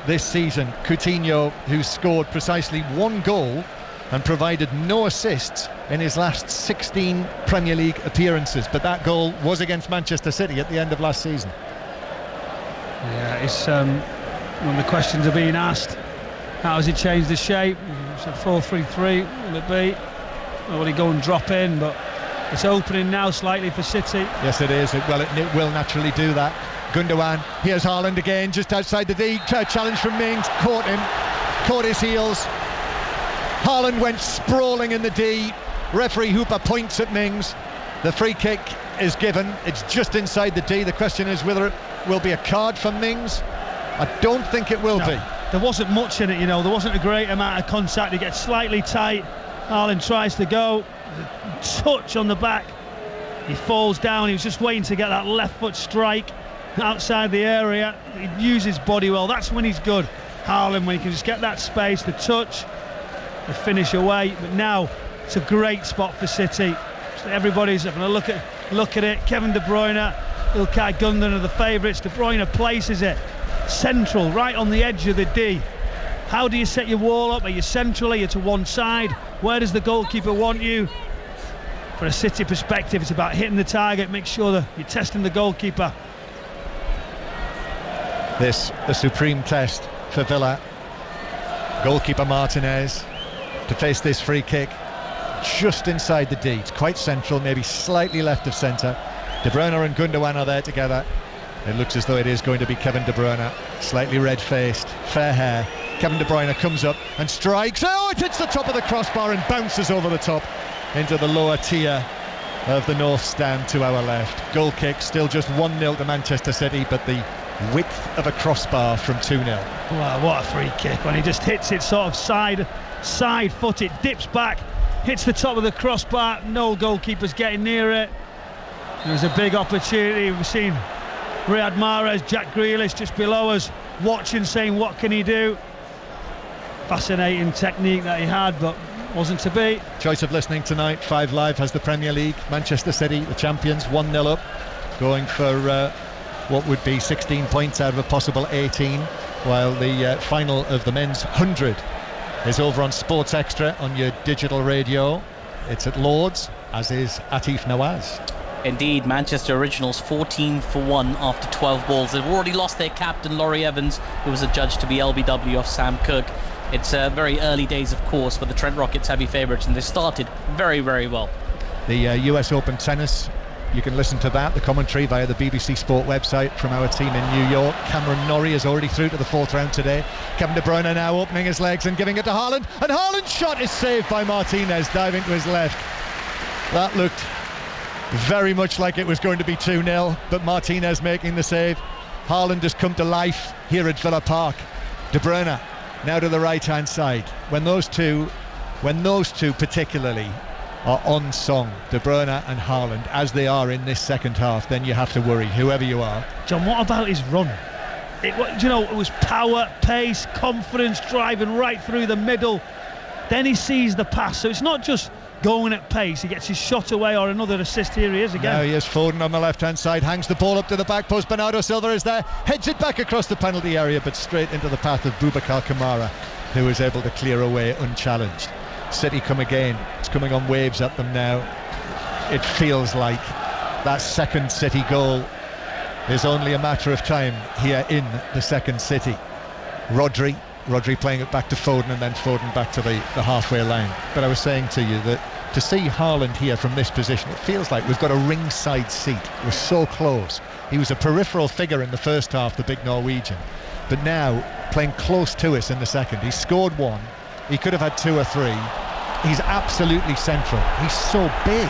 this season. Coutinho, who scored precisely 1 goal and provided no assists in his last 16 Premier League appearances, but that goal was against Manchester City at the end of last season. Yeah, it's when the questions are being asked, how has he changed the shape? It's a 4-3-3, will it be? Or will he go and drop in? But It's opening now slightly for City. Yes, it is. Well, it will naturally do that. Gundogan, here's Haaland again, just outside the D. Challenge from Mings, caught his heels. Haaland went sprawling in the D. Referee Hooper points at Mings. The free kick is given. It's just inside the D. The question is whether it will be a card for Mings. I don't think it will be. There wasn't much in it, you know. There wasn't a great amount of contact. He gets slightly tight. Haaland tries to go. Touch on the back. He falls down. He was just waiting to get that left foot strike outside the area. He uses body well. That's when he's good. Haaland, when he can just get that space, the touch, the finish away. But now it's a great spot for City. So everybody's having a look at it. Kevin De Bruyne, Ilkay Gundogan are the favourites. De Bruyne places it central, right on the edge of the D. How do you set your wall up? Are you central? Are you to one side? Where does the goalkeeper want you? For a City perspective, it's about hitting the target. Make sure that you're testing the goalkeeper. This a supreme test for Villa. Goalkeeper Martinez to face this free kick just inside the D. It's quite central, maybe slightly left of centre. De Bruyne and Gundogan are there together. It looks as though it is going to be Kevin De Bruyne, slightly red-faced, fair hair. Kevin De Bruyne comes up and strikes. Oh, it hits the top of the crossbar and bounces over the top into the lower tier of the north stand to our left. Goal kick, still just 1-0 to Manchester City, but the width of a crossbar from 2-0. Wow, what a free kick when he just hits it sort of side foot. It dips back, hits the top of the crossbar. No goalkeeper's getting near it. There's a big opportunity. We've seen Riyad Mahrez, Jack Grealish just below us, watching, saying what can he do. Fascinating technique that he had, but wasn't to be. Choice of listening tonight. 5 Live has the Premier League. Manchester City, the champions, 1-0 up, going for what would be 16 points out of a possible 18, while the final of the men's 100 is over on Sports Extra on your digital radio. It's at Lord's, as is Atif Nawaz. Indeed, Manchester Originals 14 for 1 after 12 balls. They've already lost their captain Laurie Evans, who was adjudged to be LBW off Sam Cook. It's very early days, of course, but the Trent Rockets heavy favourites, and they started very, very well. The US Open tennis, you can listen to that, the commentary via the BBC Sport website from our team in New York. Cameron Norrie is already through to the 4th round today. Kevin De Bruyne now opening his legs and giving it to Haaland, and Haaland's shot is saved by Martinez, diving to his left. That looked very much like it was going to be 2-0, but Martinez making the save. Haaland has come to life here at Villa Park. De Bruyne now to the right hand side. When those two particularly are on song, De Bruyne and Haaland, as they are in this second half, then you have to worry, whoever you are. John, what about his run? It was power, pace, confidence, driving right through the middle. Then he sees the pass, so it's not just going at pace. He gets his shot away, or another assist. Here he is again. Now he is Foden on the left hand side, hangs the ball up to the back post. Bernardo Silva is there, heads it back across the penalty area, but straight into the path of Boubacar Kamara, who is able to clear away unchallenged. City come again. It's coming on waves at them now. It feels like that second City goal is only a matter of time here in the second City. Rodri playing it back to Foden, and then Foden back to the halfway line. But I was saying to you that to see Haaland here from this position, it feels like we've got a ringside seat. We're so close. He was a peripheral figure in the first half, the big Norwegian, but now playing close to us in the second. He scored 1, he could have had 2 or 3. He's absolutely central. He's so big.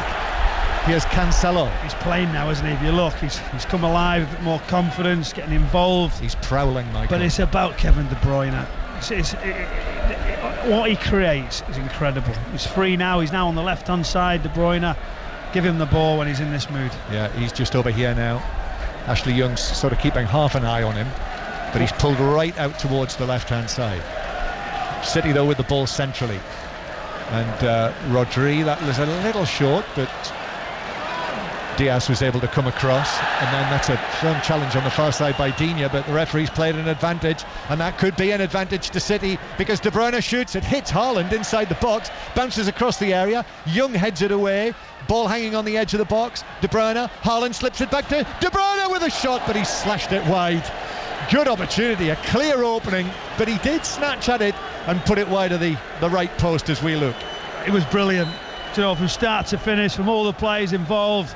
Here's Cancelo. He's playing now, isn't he? If you look, he's come alive, a bit more confidence, getting involved. He's prowling, Michael. But it's about Kevin De Bruyne. What he creates is incredible. He's free now. He's now on the left-hand side. De Bruyne, give him the ball when he's in this mood. Yeah, he's just over here now. Ashley Young's sort of keeping half an eye on him, but he's pulled right out towards the left-hand side. City, though, with the ball centrally. And Rodri, that was a little short, but Diaz was able to come across, and then that's a firm challenge on the far side by Digne, but the referee's played an advantage, and that could be an advantage to City, because De Bruyne shoots, it hits Haaland inside the box, bounces across the area, Young heads it away, ball hanging on the edge of the box, De Bruyne, Haaland slips it back to De Bruyne with a shot, but he slashed it wide. Good opportunity, a clear opening, but he did snatch at it and put it wide of the right post as we look. It was brilliant. to know from start to finish, from all the players involved,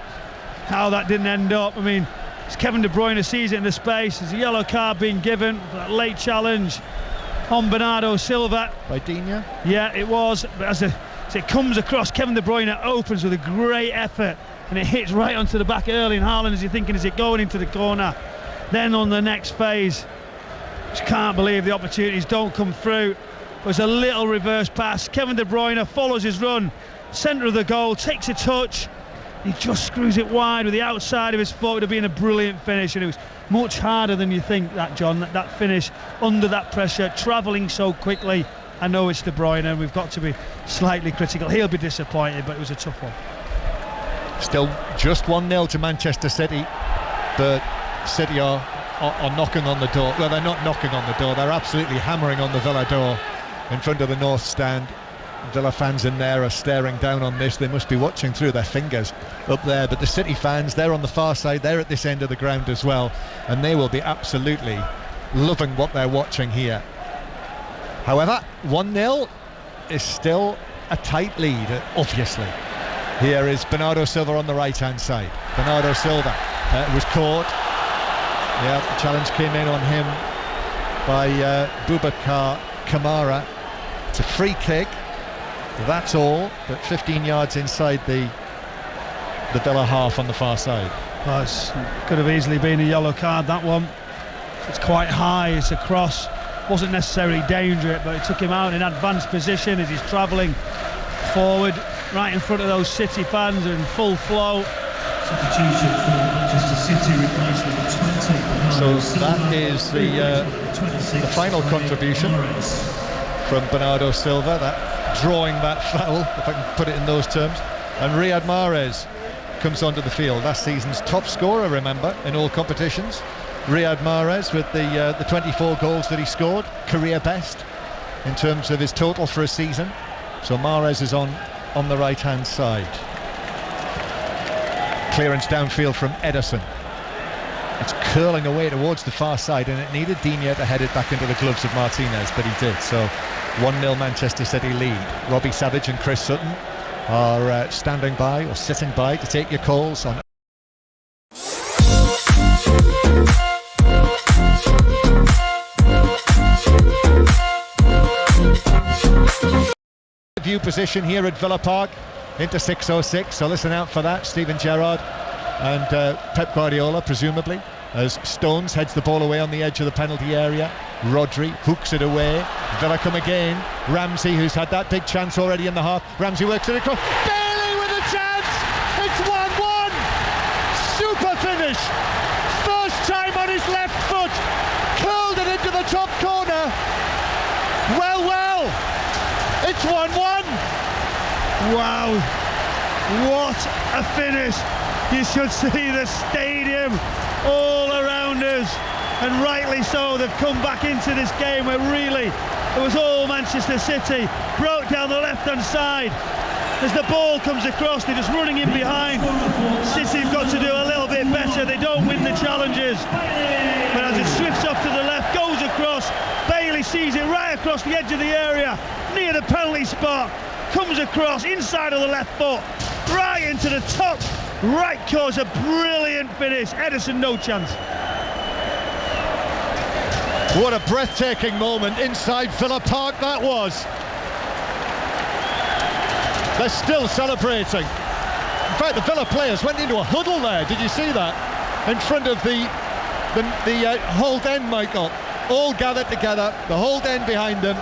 how that didn't end up. I mean, as Kevin De Bruyne sees it in the space, there's a yellow card being given for that late challenge on Bernardo Silva. By Digne? Yeah, it was. But as it comes across, Kevin De Bruyne opens with a great effort, and it hits right onto the back of Erling Haaland as you're thinking, is it going into the corner? Then on the next phase, just can't believe the opportunities don't come through. There's a little reverse pass. Kevin De Bruyne follows his run, centre of the goal, takes a touch. He just screws it wide with the outside of his foot. It would have been a brilliant finish, and it was much harder than you think, that, John, that finish under that pressure, travelling so quickly. I know it's De Bruyne, and we've got to be slightly critical. He'll be disappointed, but it was a tough one. Still just 1-0 to Manchester City, but City are knocking on the door. Well, they're not knocking on the door, they're absolutely hammering on the Villa door in front of the North Stand. Villa fans in there are staring down on this. They must be watching through their fingers up there, but the City fans, they're on the far side, they're at this end of the ground as well, and they will be absolutely loving what they're watching here. However, 1-0 is still a tight lead, obviously. Here is Bernardo Silva on the right hand side. Bernardo Silva was caught. Yeah, the challenge came in on him by Boubacar Kamara. It's a free kick, that's all, but 15 yards inside the Villa half on the far side. Well, it could have easily been a yellow card, that one. It's quite high, it's a cross. Wasn't necessarily dangerous, but it took him out in advanced position as he's travelling forward right in front of those City fans in full flow. Substitution for Manchester City, replacing the 20. So that is the final contribution from Bernardo Silva, that drawing that foul, if I can put it in those terms. And Riyad Mahrez comes onto the field, last season's top scorer, remember, in all competitions. Riyad Mahrez with the 24 goals that he scored, career best in terms of his total for a season. So Mahrez is on the right hand side. Clearance downfield from Ederson. It's curling away towards the far side, and it needed Digne to head it back into the gloves of Martinez, but he did. So 1-0 Manchester City lead. Robbie Savage and Chris Sutton are standing by or sitting by to take your calls on view position here at Villa Park into 6:06, so listen out for that. Steven Gerrard and Pep Guardiola presumably, as Stones heads the ball away on the edge of the penalty area. Rodri hooks it away. Villa come again. Ramsey, who's had that big chance already in the half. Ramsey works it across. Bailey with a chance. It's 1-1. Super finish. First time on his left foot. Curled it into the top corner. Well. It's 1-1. Wow, what a finish. You should see the stadium all around us, and rightly so. They've come back into this game where really it was all Manchester City. Broke down the left hand side. As the ball comes across, they're just running in behind. City have got to do a little bit better. They don't win the challenges, but as it swifts off to the left, goes across, Bailey sees it right across the edge of the area near the penalty spot, comes across inside of the left foot, right into the top right corner. A brilliant finish. Ederson, no chance. What a breathtaking moment inside Villa Park that was. They're still celebrating. In fact, the Villa players went into a huddle there. Did you see that? In front of the Hold End, Michael. All gathered together, the Hold End behind them.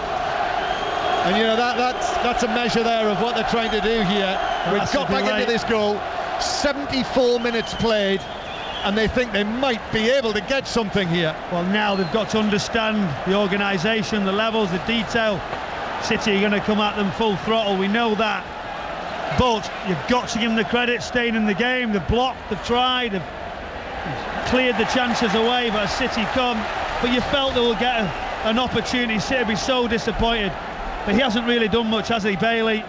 And you know that's a measure there of what they're trying to do here. We've got back into this goal. 74 minutes played, and they think they might be able to get something here. Well, now they've got to understand the organisation, the levels, the detail. City are going to come at them full throttle, we know that. But you've got to give them the credit, staying in the game. They've blocked, they've tried, they've cleared the chances away, but as City come, but you felt they will get an opportunity. City will be so disappointed. But he hasn't really done much, has he, Bailey?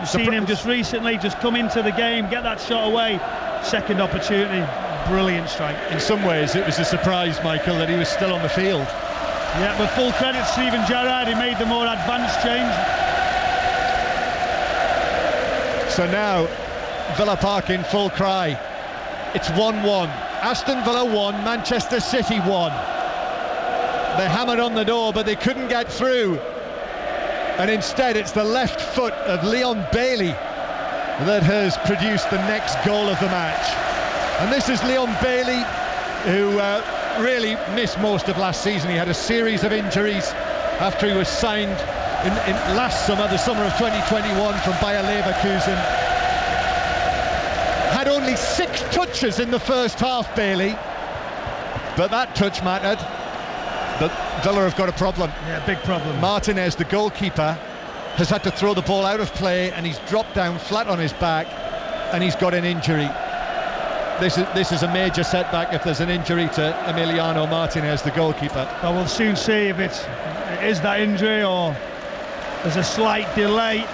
You've seen him just recently, just come into the game, get that shot away. Second opportunity, brilliant strike. In some ways, it was a surprise, Michael, that he was still on the field. Yeah, but full credit to Steven Gerrard, he made the more advanced change. So now Villa Park in full cry. It's 1-1. Aston Villa 1, Manchester City 1. They hammered on the door, but they couldn't get through. And instead, it's the left foot of Leon Bailey that has produced the next goal of the match. And this is Leon Bailey, who really missed most of last season. He had a series of injuries after he was signed in last summer, the summer of 2021, from Bayer Leverkusen. Had only 6 touches in the first half, Bailey, but that touch mattered. But Villa have got a problem. Yeah, big problem. Martinez, the goalkeeper, has had to throw the ball out of play, and he's dropped down flat on his back, and he's got an injury. This is a major setback if there's an injury to Emiliano Martinez, the goalkeeper. Well, we'll soon see if it is that injury or there's a slight delay.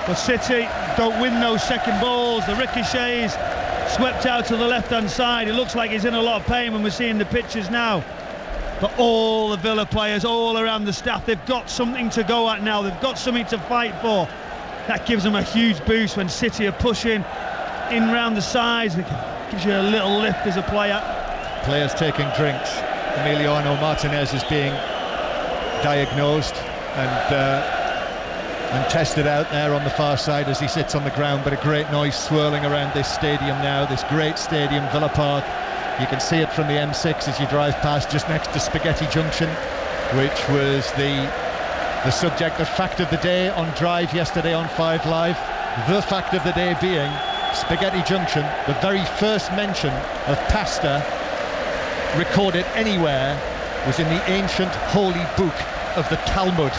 But City don't win those second balls. The ricochets swept out to the left-hand side. It looks like he's in a lot of pain when we're seeing the pictures now. But all the Villa players, all around the staff, they've got something to go at now. They've got something to fight for. That gives them a huge boost when City are pushing in round the sides. It gives you a little lift as a player. Players taking drinks. Emiliano Martinez is being diagnosed and tested out there on the far side as he sits on the ground. But a great noise swirling around this stadium now, this great stadium, Villa Park. You can see it from the M6 as you drive past, just next to Spaghetti Junction, which was the subject of Fact of the Day on Drive yesterday on 5 Live. The fact of the day being Spaghetti Junction, the very first mention of pasta recorded anywhere was in the ancient holy book of the Talmud.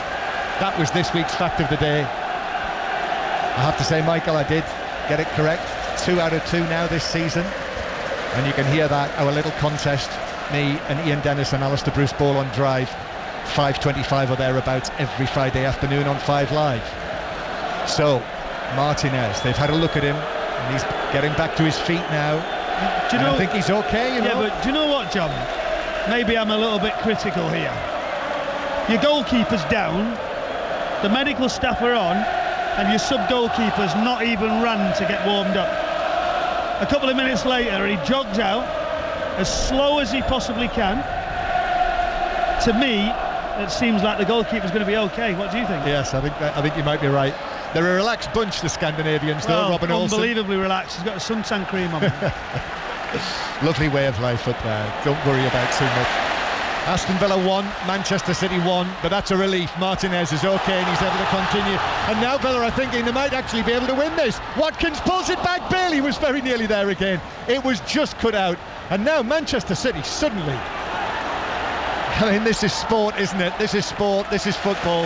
That was this week's Fact of the Day. I have to say, Michael, I did get it correct. 2 out of 2 now this season. And you can hear that, our little contest, me and Ian Dennis and Alistair Bruce Ball on Drive, 5:25 or thereabouts every Friday afternoon on 5 Live. So, Martinez, they've had a look at him, and he's getting back to his feet now. Do you know, I think he's okay, you know? Yeah, but do you know what, John? Maybe I'm a little bit critical here. Your goalkeeper's down, the medical staff are on, and your sub-goalkeeper's not even run to get warmed up. A couple of minutes later, he jogs out as slow as he possibly can. To me, it seems like the goalkeeper's going to be okay. What do you think? Yes, I think you might be right. They're a relaxed bunch, the Scandinavians, though. Robin Olsen, unbelievably relaxed. He's got a suntan cream on. Lovely way of life up there. Don't worry about too much. Aston Villa 1, Manchester City 1, but that's a relief. Martinez is okay and he's able to continue. And now Villa are thinking they might actually be able to win this. Watkins pulls it back. Bailey was very nearly there again. It was just cut out. And now Manchester City suddenly... I mean, this is sport, isn't it? This is sport, this is football.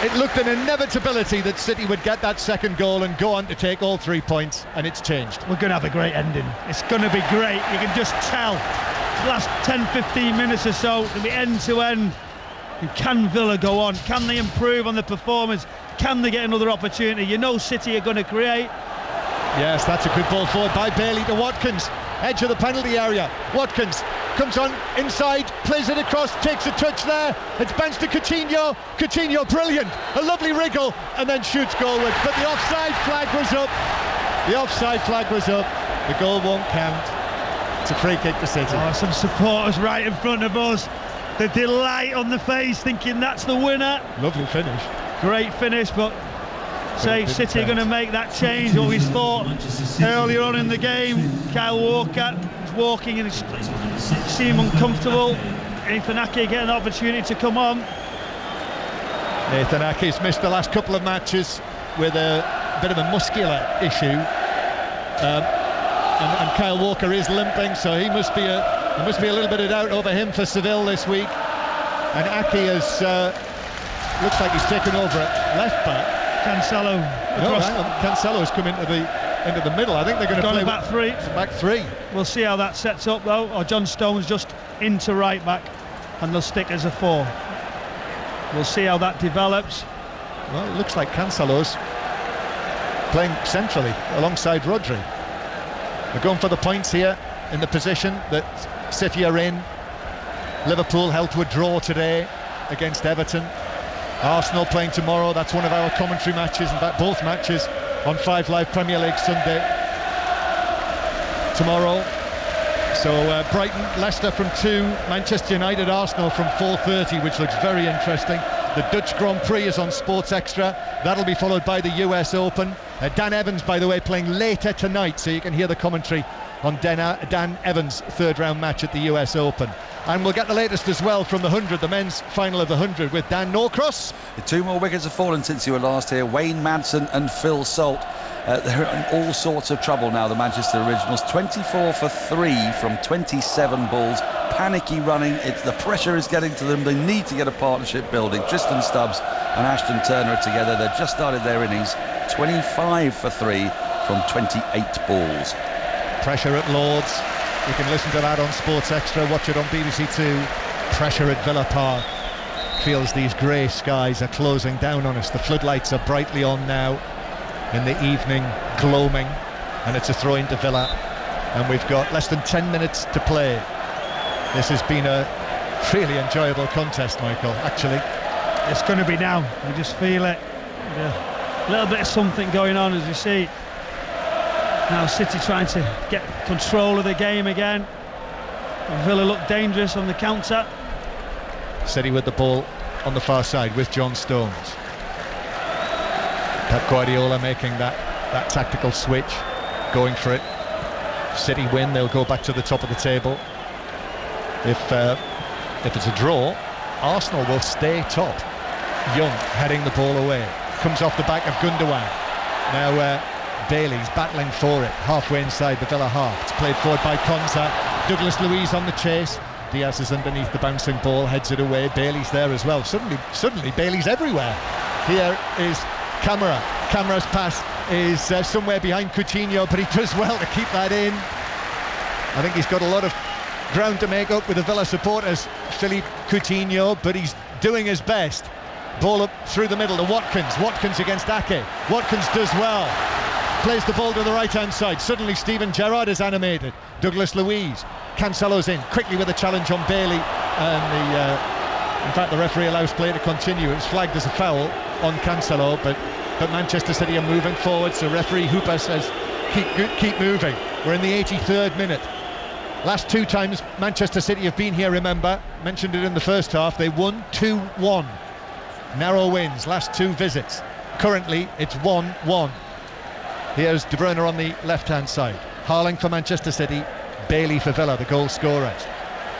It looked an inevitability that City would get that second goal and go on to take all 3 points, and it's changed. We're going to have a great ending. It's going to be great. You can just tell. Last 10-15 minutes or so, it'll be end to end. And can Villa go on? Can they improve on the performance? Can they get another opportunity? You know City are going to create. Yes, that's a good ball forward by Bailey to Watkins, edge of the penalty area. Watkins comes on inside, plays it across, takes a touch there. It's bounced to Coutinho. Coutinho, brilliant, a lovely wriggle, and then shoots goalward. But the offside flag was up. The offside flag was up. The goal won't count. It's a free kick to City. Oh, some supporters right in front of us. The delight on the face, thinking that's the winner. Lovely finish. Great finish, but say City are going to make that change. What we thought earlier on in the game. Kyle Walker is walking and seemed uncomfortable. Nathan Ake getting an opportunity to come on. Nathan Ake's missed the last couple of matches with a bit of a muscular issue. And Kyle Walker is limping, so there must be a little bit of doubt over him for Seville this week. And Ake has looks like he's taken over at left back. Cancelo. No, hang on. Cancelo's come into the middle. I think they're going to play back three. Back three. We'll see how that sets up though. Or John Stones just into right back, and they'll stick as a 4. We'll see how that develops. Well, it looks like Cancelo's playing centrally alongside Rodri. They're going for the points here in the position that City are in. Liverpool held to a draw today against Everton. Arsenal playing tomorrow. That's one of our commentary matches. In fact, both matches on 5 Live Premier League Sunday tomorrow. So Brighton, Leicester from 2, Manchester United, Arsenal from 4:30, which looks very interesting. The Dutch Grand Prix is on Sports Extra. That'll be followed by the US Open. Dan Evans, by the way, playing later tonight, so you can hear the commentary on Dan Evans' third round match at the US Open. And we'll get the latest as well from the 100, the men's final of the 100, with Dan Norcross. The 2 more wickets have fallen since you were last here. Wayne Madsen and Phil Salt. They're in all sorts of trouble now, the Manchester Originals. 24 for 3 from 27 balls. Panicky running. The pressure is getting to them. They need to get a partnership building. Tristan Stubbs and Ashton Turner are together. They've just started their innings. 25 for 3 from 28 balls. Pressure at Lords. You can listen to that on Sports Extra. Watch it on BBC Two. Pressure at Villa Park. Feels these grey skies are closing down on us. The floodlights are brightly on now in the evening, gloaming, and it's a throw into Villa, and we've got less than 10 minutes to play. This has been a really enjoyable contest, Michael, actually. It's going to be now. We just feel it. A little bit of something going on, as you see. Now City trying to get control of the game again. Villa look dangerous on the counter. City with the ball on the far side with John Stones. Pep Guardiola making that tactical switch, going for it. City win, they'll go back to the top of the table. If it's a draw, Arsenal will stay top. Young heading the ball away, comes off the back of Gundogan. Now Bailey's battling for it, halfway inside the Villa half. It's played forward by Konsa. Douglas Luiz on the chase. Diaz is underneath the bouncing ball, heads it away. Bailey's there as well. Suddenly Bailey's everywhere. Here is Camara. Camara's pass is somewhere behind Coutinho, but he does well to keep that in. I think he's got a lot of ground to make up with the Villa supporters, Philippe Coutinho, but he's doing his best. Ball up through the middle to Watkins. Watkins against Ake. Watkins does well. Plays the ball to the right hand side. Suddenly Steven Gerrard is animated. Douglas Luiz. Cancelo's in quickly with a challenge on Bailey, and in fact the referee allows play to continue. It's flagged as a foul on Cancelo, but Manchester City are moving forward, so referee Hooper says keep moving. We're in the 83rd minute. Last 2 times Manchester City have been here, remember, mentioned it in the first half, they won 2-1. Narrow wins, last 2 visits. Currently it's 1-1. Here's De Bruyne on the left hand side. Harling for Manchester City, Bailey for Villa, the goal scorers.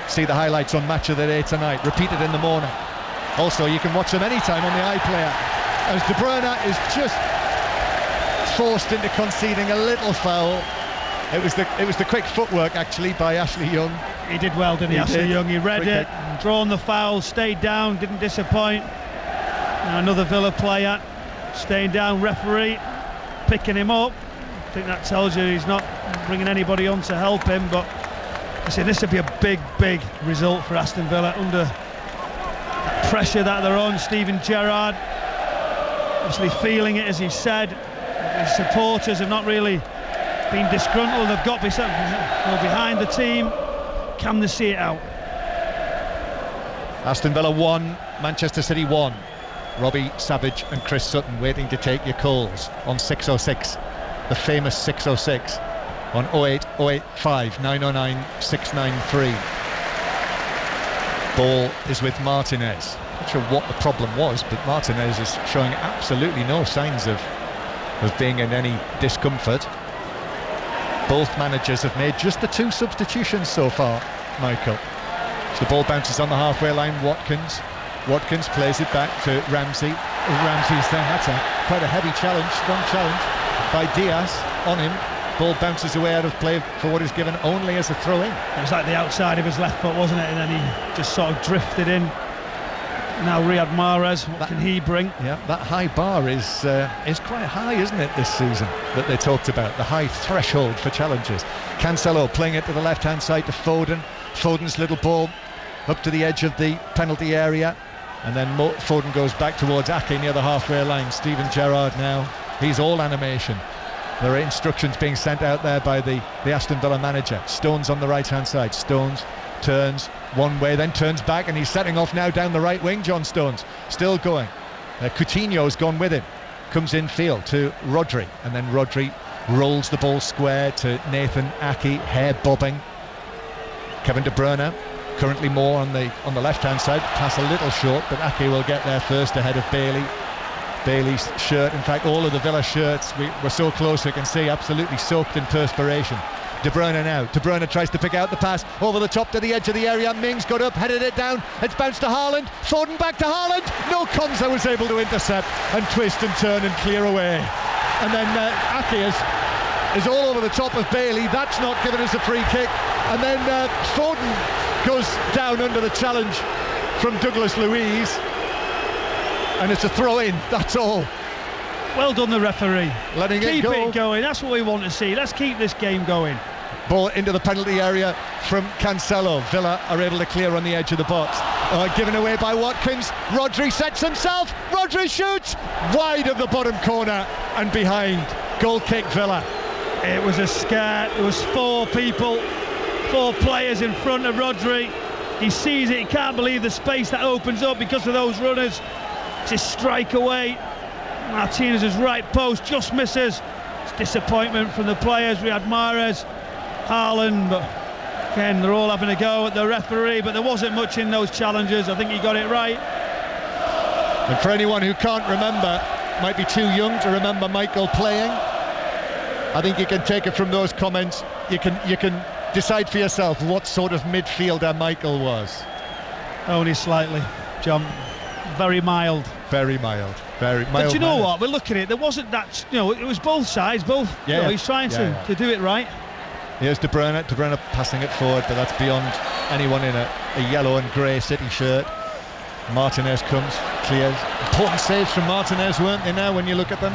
See the highlights on Match of the Day tonight, repeated in the morning. Also you can watch them anytime on the iPlayer, as De Bruyne is just forced into conceding a little foul. It was the quick footwork actually by Ashley Young. He did well, didn't he? Ashley Young, he read it, drawn the foul, stayed down, didn't disappoint. Now another Villa player staying down, referee picking him up. I think that tells you he's not bringing anybody on to help him, but I say this would be a big result for Aston Villa under that pressure that they're on. Steven Gerrard obviously feeling it, as he said. His supporters have not really been disgruntled. They've got behind the team. Can they see it out? Aston Villa 1, Manchester City 1. Robbie Savage and Chris Sutton waiting to take your calls on 606, the famous 606, on 08085 909 693. Ball is with Martinez. Not sure what the problem was, but Martinez is showing absolutely no signs of being in any discomfort. Both managers have made just the 2 substitutions so far, Michael. So the ball bounces on the halfway line. Watkins plays it back to Ramsey. Ramsey's there. That's quite a heavy challenge, strong challenge by Diaz on him. Ball bounces away out of play for what is given only as a throw-in. It was like the outside of his left foot, wasn't it? And then he just sort of drifted in. Now Riyad Mahrez, what can he bring? Yeah, that high bar is quite high, isn't it, this season, that they talked about, the high threshold for challenges. Cancelo playing it to the left-hand side to Foden. Foden's little ball up to the edge of the penalty area, and then Foden goes back towards Ake near the halfway line. Steven Gerrard now, he's all animation. There are instructions being sent out there by the Aston Villa manager. Stones on the right-hand side. Stones turns one way, then turns back, and he's setting off now down the right wing. John Stones still going. Coutinho's gone with him. comes infield to Rodri, and then Rodri rolls the ball square to Nathan Ake, hair bobbing. Kevin De Bruyne, currently more on the left-hand side, pass a little short, but Ake will get there first ahead of Bailey. Bailey's shirt, in fact all of the Villa shirts, we're so close we can see, absolutely soaked in perspiration. De Bruyne now, De Bruyne tries to pick out the pass over the top to the edge of the area. Mings got up, headed it down, it's bounced to Haaland, Foden back to Haaland, no Konsa was able to intercept and twist and turn and clear away. And then Ake is all over the top of Bailey, that's not given us a free kick. And then Foden goes down under the challenge from Douglas Luiz, and it's a throw in, that's all. Well done, the referee. Letting keep it go. It going, that's what we want to see. Let's keep this game going. Ball into the penalty area from Cancelo. Villa are able to clear on the edge of the box. Given away by Watkins. Rodri sets himself. Rodri shoots wide of the bottom corner and behind. Goal kick, Villa. It was a scare. There was 4 players in front of Rodri. He sees it, he can't believe the space that opens up because of those runners. Just strike away. Martinez's right post just misses. It's disappointment from the players. We had Mahrez, Haaland, but again they're all having a go at the referee, but there wasn't much in those challenges. I think he got it right. And for anyone who can't remember, might be too young to remember Michael playing, I think you can take it from those comments. You can decide for yourself what sort of midfielder Michael was. Only slightly, John. Very mild. Very mild. Very mild. But you know what? We're looking at it. There wasn't that. It was both sides. Both. Yeah. He's trying to do it right. Here's De Bruyne. De Bruyne passing it forward, but that's beyond anyone in a yellow and grey City shirt. Martinez comes, clears. Important saves from Martinez, weren't they? Now, when you look at them,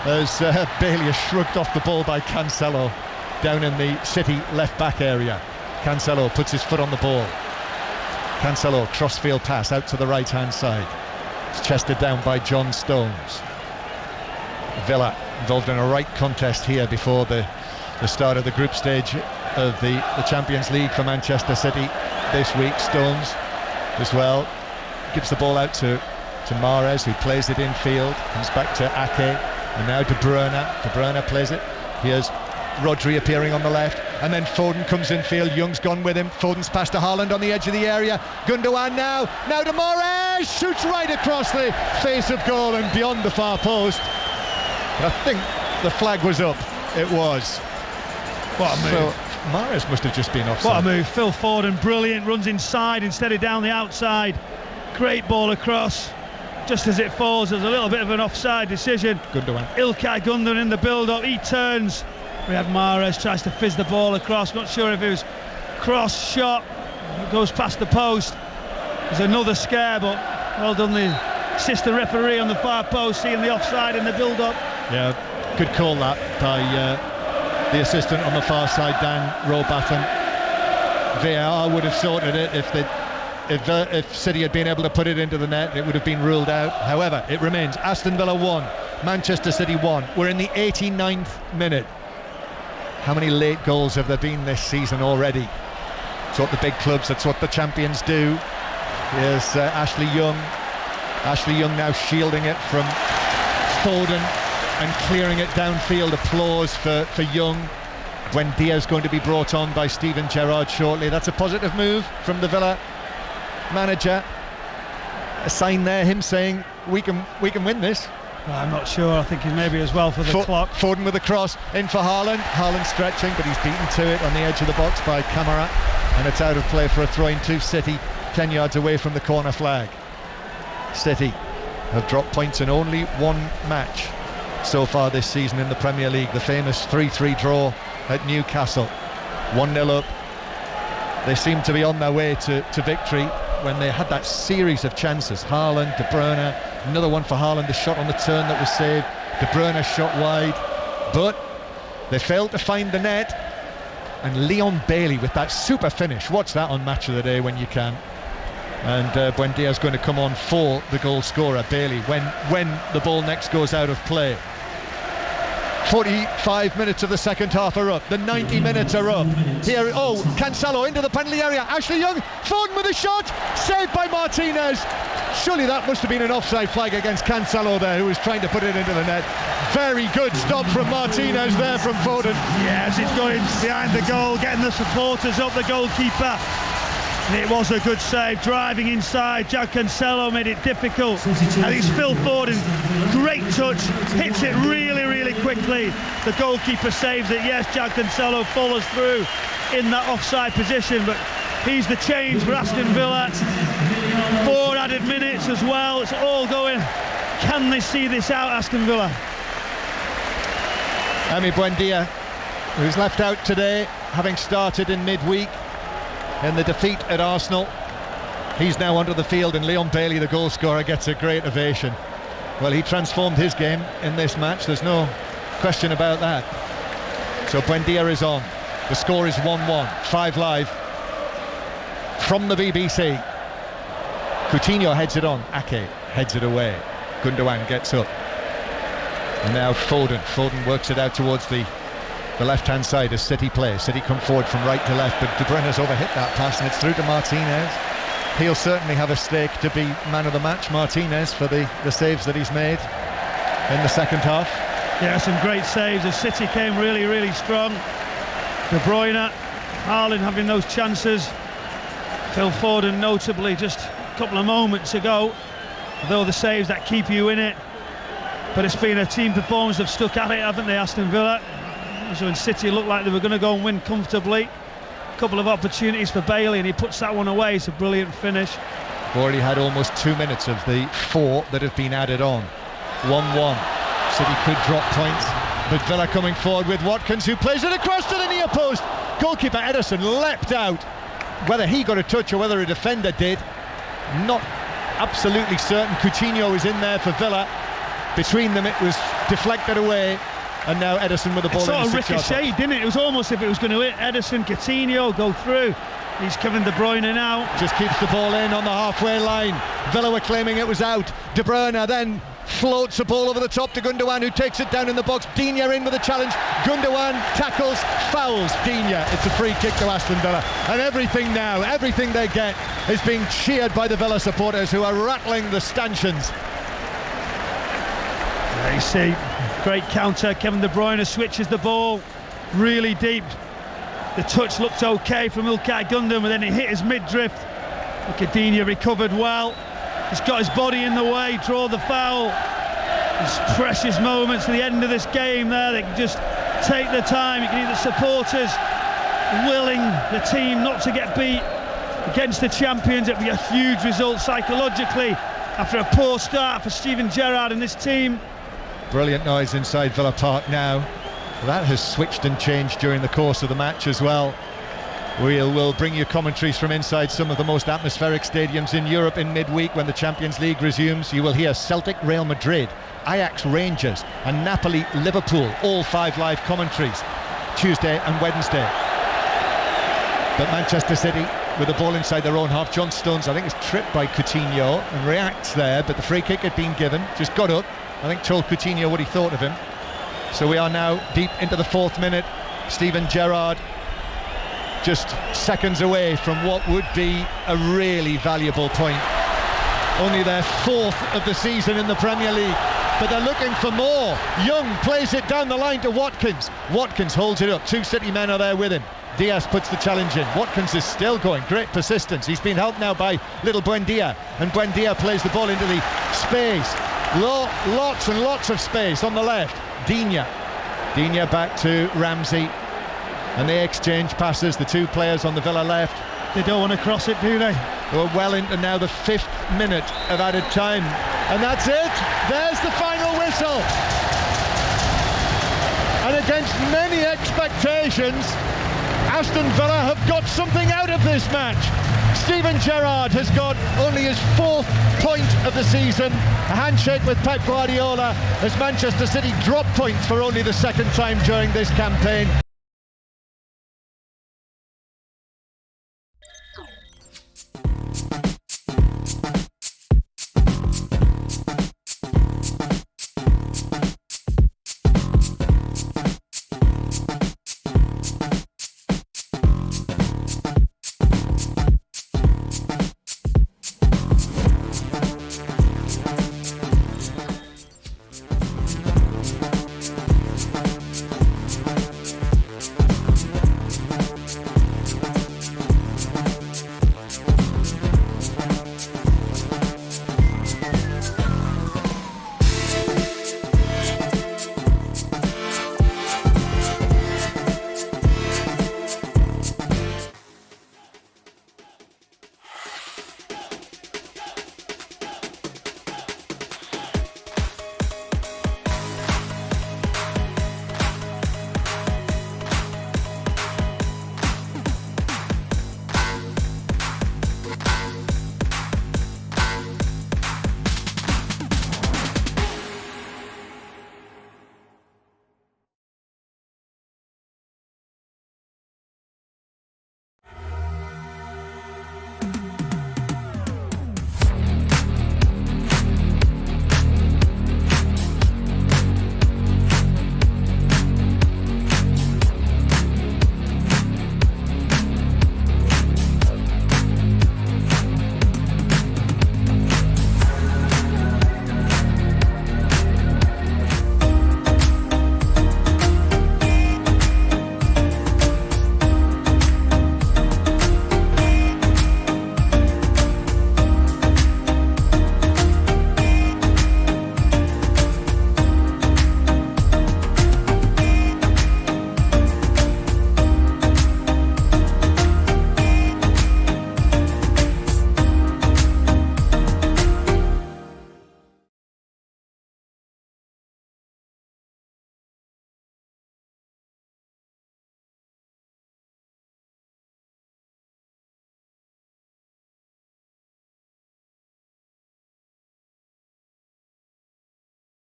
as Bailey is shrugged off the ball by Cancelo down in the City left back area. Cancelo puts his foot on the ball. Cancelo, crossfield pass out to the right hand side. It's chested down by John Stones. Villa involved in a right contest here before the start of the group stage of the Champions League for Manchester City this week. Stones as well gives the ball out to Mahrez, who plays it infield, comes back to Ake, and now De Bruyne. De Bruyne plays it. Here's Rodri appearing on the left, and then Foden comes infield. Young's gone with him. Foden's passed to Haaland on the edge of the area. Gundogan now to Mahrez, shoots right across the face of goal and beyond the far post. But I think the flag was up. It was. What a move. So Mahrez must have just been offside. What a move. Phil Foden, brilliant, runs inside instead of down the outside. Great ball across. Just as it falls, there's a little bit of an offside decision. Gundogan. Ilkay Gundogan in the build-up. He turns. We had Mahrez, tries to fizz the ball across. Not sure if it was cross shot. It goes past the post. There's another scare, but well done the assistant referee on the far post, seeing the offside in the build-up. Yeah, good call that by the assistant on the far side, Dan Robatham. VAR would have sorted it if City had been able to put it into the net. It would have been ruled out. However, it remains Aston Villa 1, Manchester City 1. We're in the 89th minute. How many late goals have there been this season already? It's what the big clubs, that's what the champions do. Here's Ashley Young. Ashley Young now shielding it from Foden and clearing it downfield. Applause for Young. Buendia's going to be brought on by Steven Gerrard shortly. That's a positive move from the Villa manager. A sign there, him saying we can win this. Well, I'm not sure. I think he's maybe as well for the clock. Foden with a cross in for Haaland. Haaland stretching, but he's beaten to it on the edge of the box by Camara, and it's out of play for a throw-in to City, 10 yards away from the corner flag. City have dropped points in only one match so far this season in the Premier League, the famous 3-3 draw at Newcastle. 1-0 up. They seem to be on their way to victory when they had that series of chances. Haaland, De Bruyne, another one for Haaland, the shot on the turn that was saved. De Bruyne shot wide, but they failed to find the net. And Leon Bailey with that super finish. Watch that on Match of the Day when you can. And Buendia's going to come on for the goal scorer, Bailey, when the ball next goes out of play. 45 minutes of the second half are up. The 90 minutes are up. Here, Cancelo into the penalty area. Ashley Young, Foden with a shot, saved by Martinez. Surely that must have been an offside flag against Cancelo there, who was trying to put it into the net. Very good stop from Martinez there from Foden. Yes, it's going behind the goal, getting the supporters up, the goalkeeper. And it was a good save, driving inside. Jack Cancelo made it difficult. And it's Phil Foden, great touch, hits it really, really quickly. The goalkeeper saves it. Yes, Jack Cancelo follows through in that offside position, but he's the change for Aston Villa. 4 added minutes as well. It's all going. Can they see this out, Aston Villa? Emi Buendia, who's left out today, having started in midweek in the defeat at Arsenal. He's now onto the field, and Leon Bailey, the goal scorer, gets a great ovation. Well, he transformed his game in this match, there's no question about that. So Buendia is on. The score is 1-1. 5 Live from the BBC. Coutinho heads it on. Ake heads it away. Gundogan gets up. And now Foden works it out towards the left-hand side as City play. City come forward from right to left, but De Bruyne's overhit that pass, and it's through to Martinez. He'll certainly have a stake to be man of the match, Martinez, for the saves that he's made in the second half. Yeah, some great saves as City came really, really strong. De Bruyne, Haaland having those chances. Phil Foden notably just a couple of moments ago, though the saves that keep you in it. But it's been a team performance. They've stuck at it, haven't they, Aston Villa? So when City looked like they were going to go and win comfortably, a couple of opportunities for Bailey, and he puts that one away. It's a brilliant finish. We've already had almost 2 minutes of the 4 that have been added on. 1-1. City could drop points, but Villa coming forward with Watkins, who plays it across to the near post. Goalkeeper Ederson leapt out. Whether he got a touch or whether a defender did, not absolutely certain. Coutinho was in there for Villa. Between them it was deflected away, and now Ederson with the ball. It sort of ricocheted, didn't it? It was almost if it was going to hit Ederson, Coutinho, go through. He's Kevin De Bruyne now. Just keeps the ball in on the halfway line. Villa were claiming it was out. De Bruyne then floats the ball over the top to Gundogan, who takes it down in the box. Digne in with a challenge. Gundogan tackles, fouls Digne. It's a free kick to Aston Villa. And everything they get is being cheered by the Villa supporters, who are rattling the stanchions. There you see, great counter. Kevin De Bruyne switches the ball really deep. The touch looked okay from Ilkay Gundogan, but then it hit his mid-drift. Digne recovered well. He's got his body in the way, draw the foul. There's precious moments at the end of this game there. They can just take their time. You can hear the supporters willing the team not to get beat against the champions. It'll be a huge result psychologically after a poor start for Steven Gerrard and this team. Brilliant noise inside Villa Park now. That has switched and changed during the course of the match as well. We'll bring you commentaries from inside some of the most atmospheric stadiums in Europe in midweek when the Champions League resumes. You will hear Celtic, Real Madrid, Ajax, Rangers and Napoli, Liverpool, all 5 live commentaries Tuesday and Wednesday. But Manchester City with the ball inside their own half. John Stones, I think, is tripped by Coutinho and reacts there, but the free kick had been given. Just got up, I think, told Coutinho what he thought of him. So we are now deep into the 4th minute. Steven Gerrard just seconds away from what would be a really valuable point. Only their 4th of the season in the Premier League, but they're looking for more. Young plays it down the line to Watkins. Watkins holds it up. 2 City men are there with him. Diaz puts the challenge in. Watkins is still going. Great persistence. He's been helped now by little Buendia, and Buendia plays the ball into the space. Lots and lots of space on the left. Digne back to Ramsey, and they exchange passes, the 2 players on the Villa left. They don't want to cross it, do they? We're well into now the 5th minute of added time, and that's it. There's the final whistle, and against many expectations, Aston Villa have got something out of this match. Steven Gerrard has got only his 4th point of the season. A handshake with Pep Guardiola as Manchester City drop points for only the 2nd time during this campaign.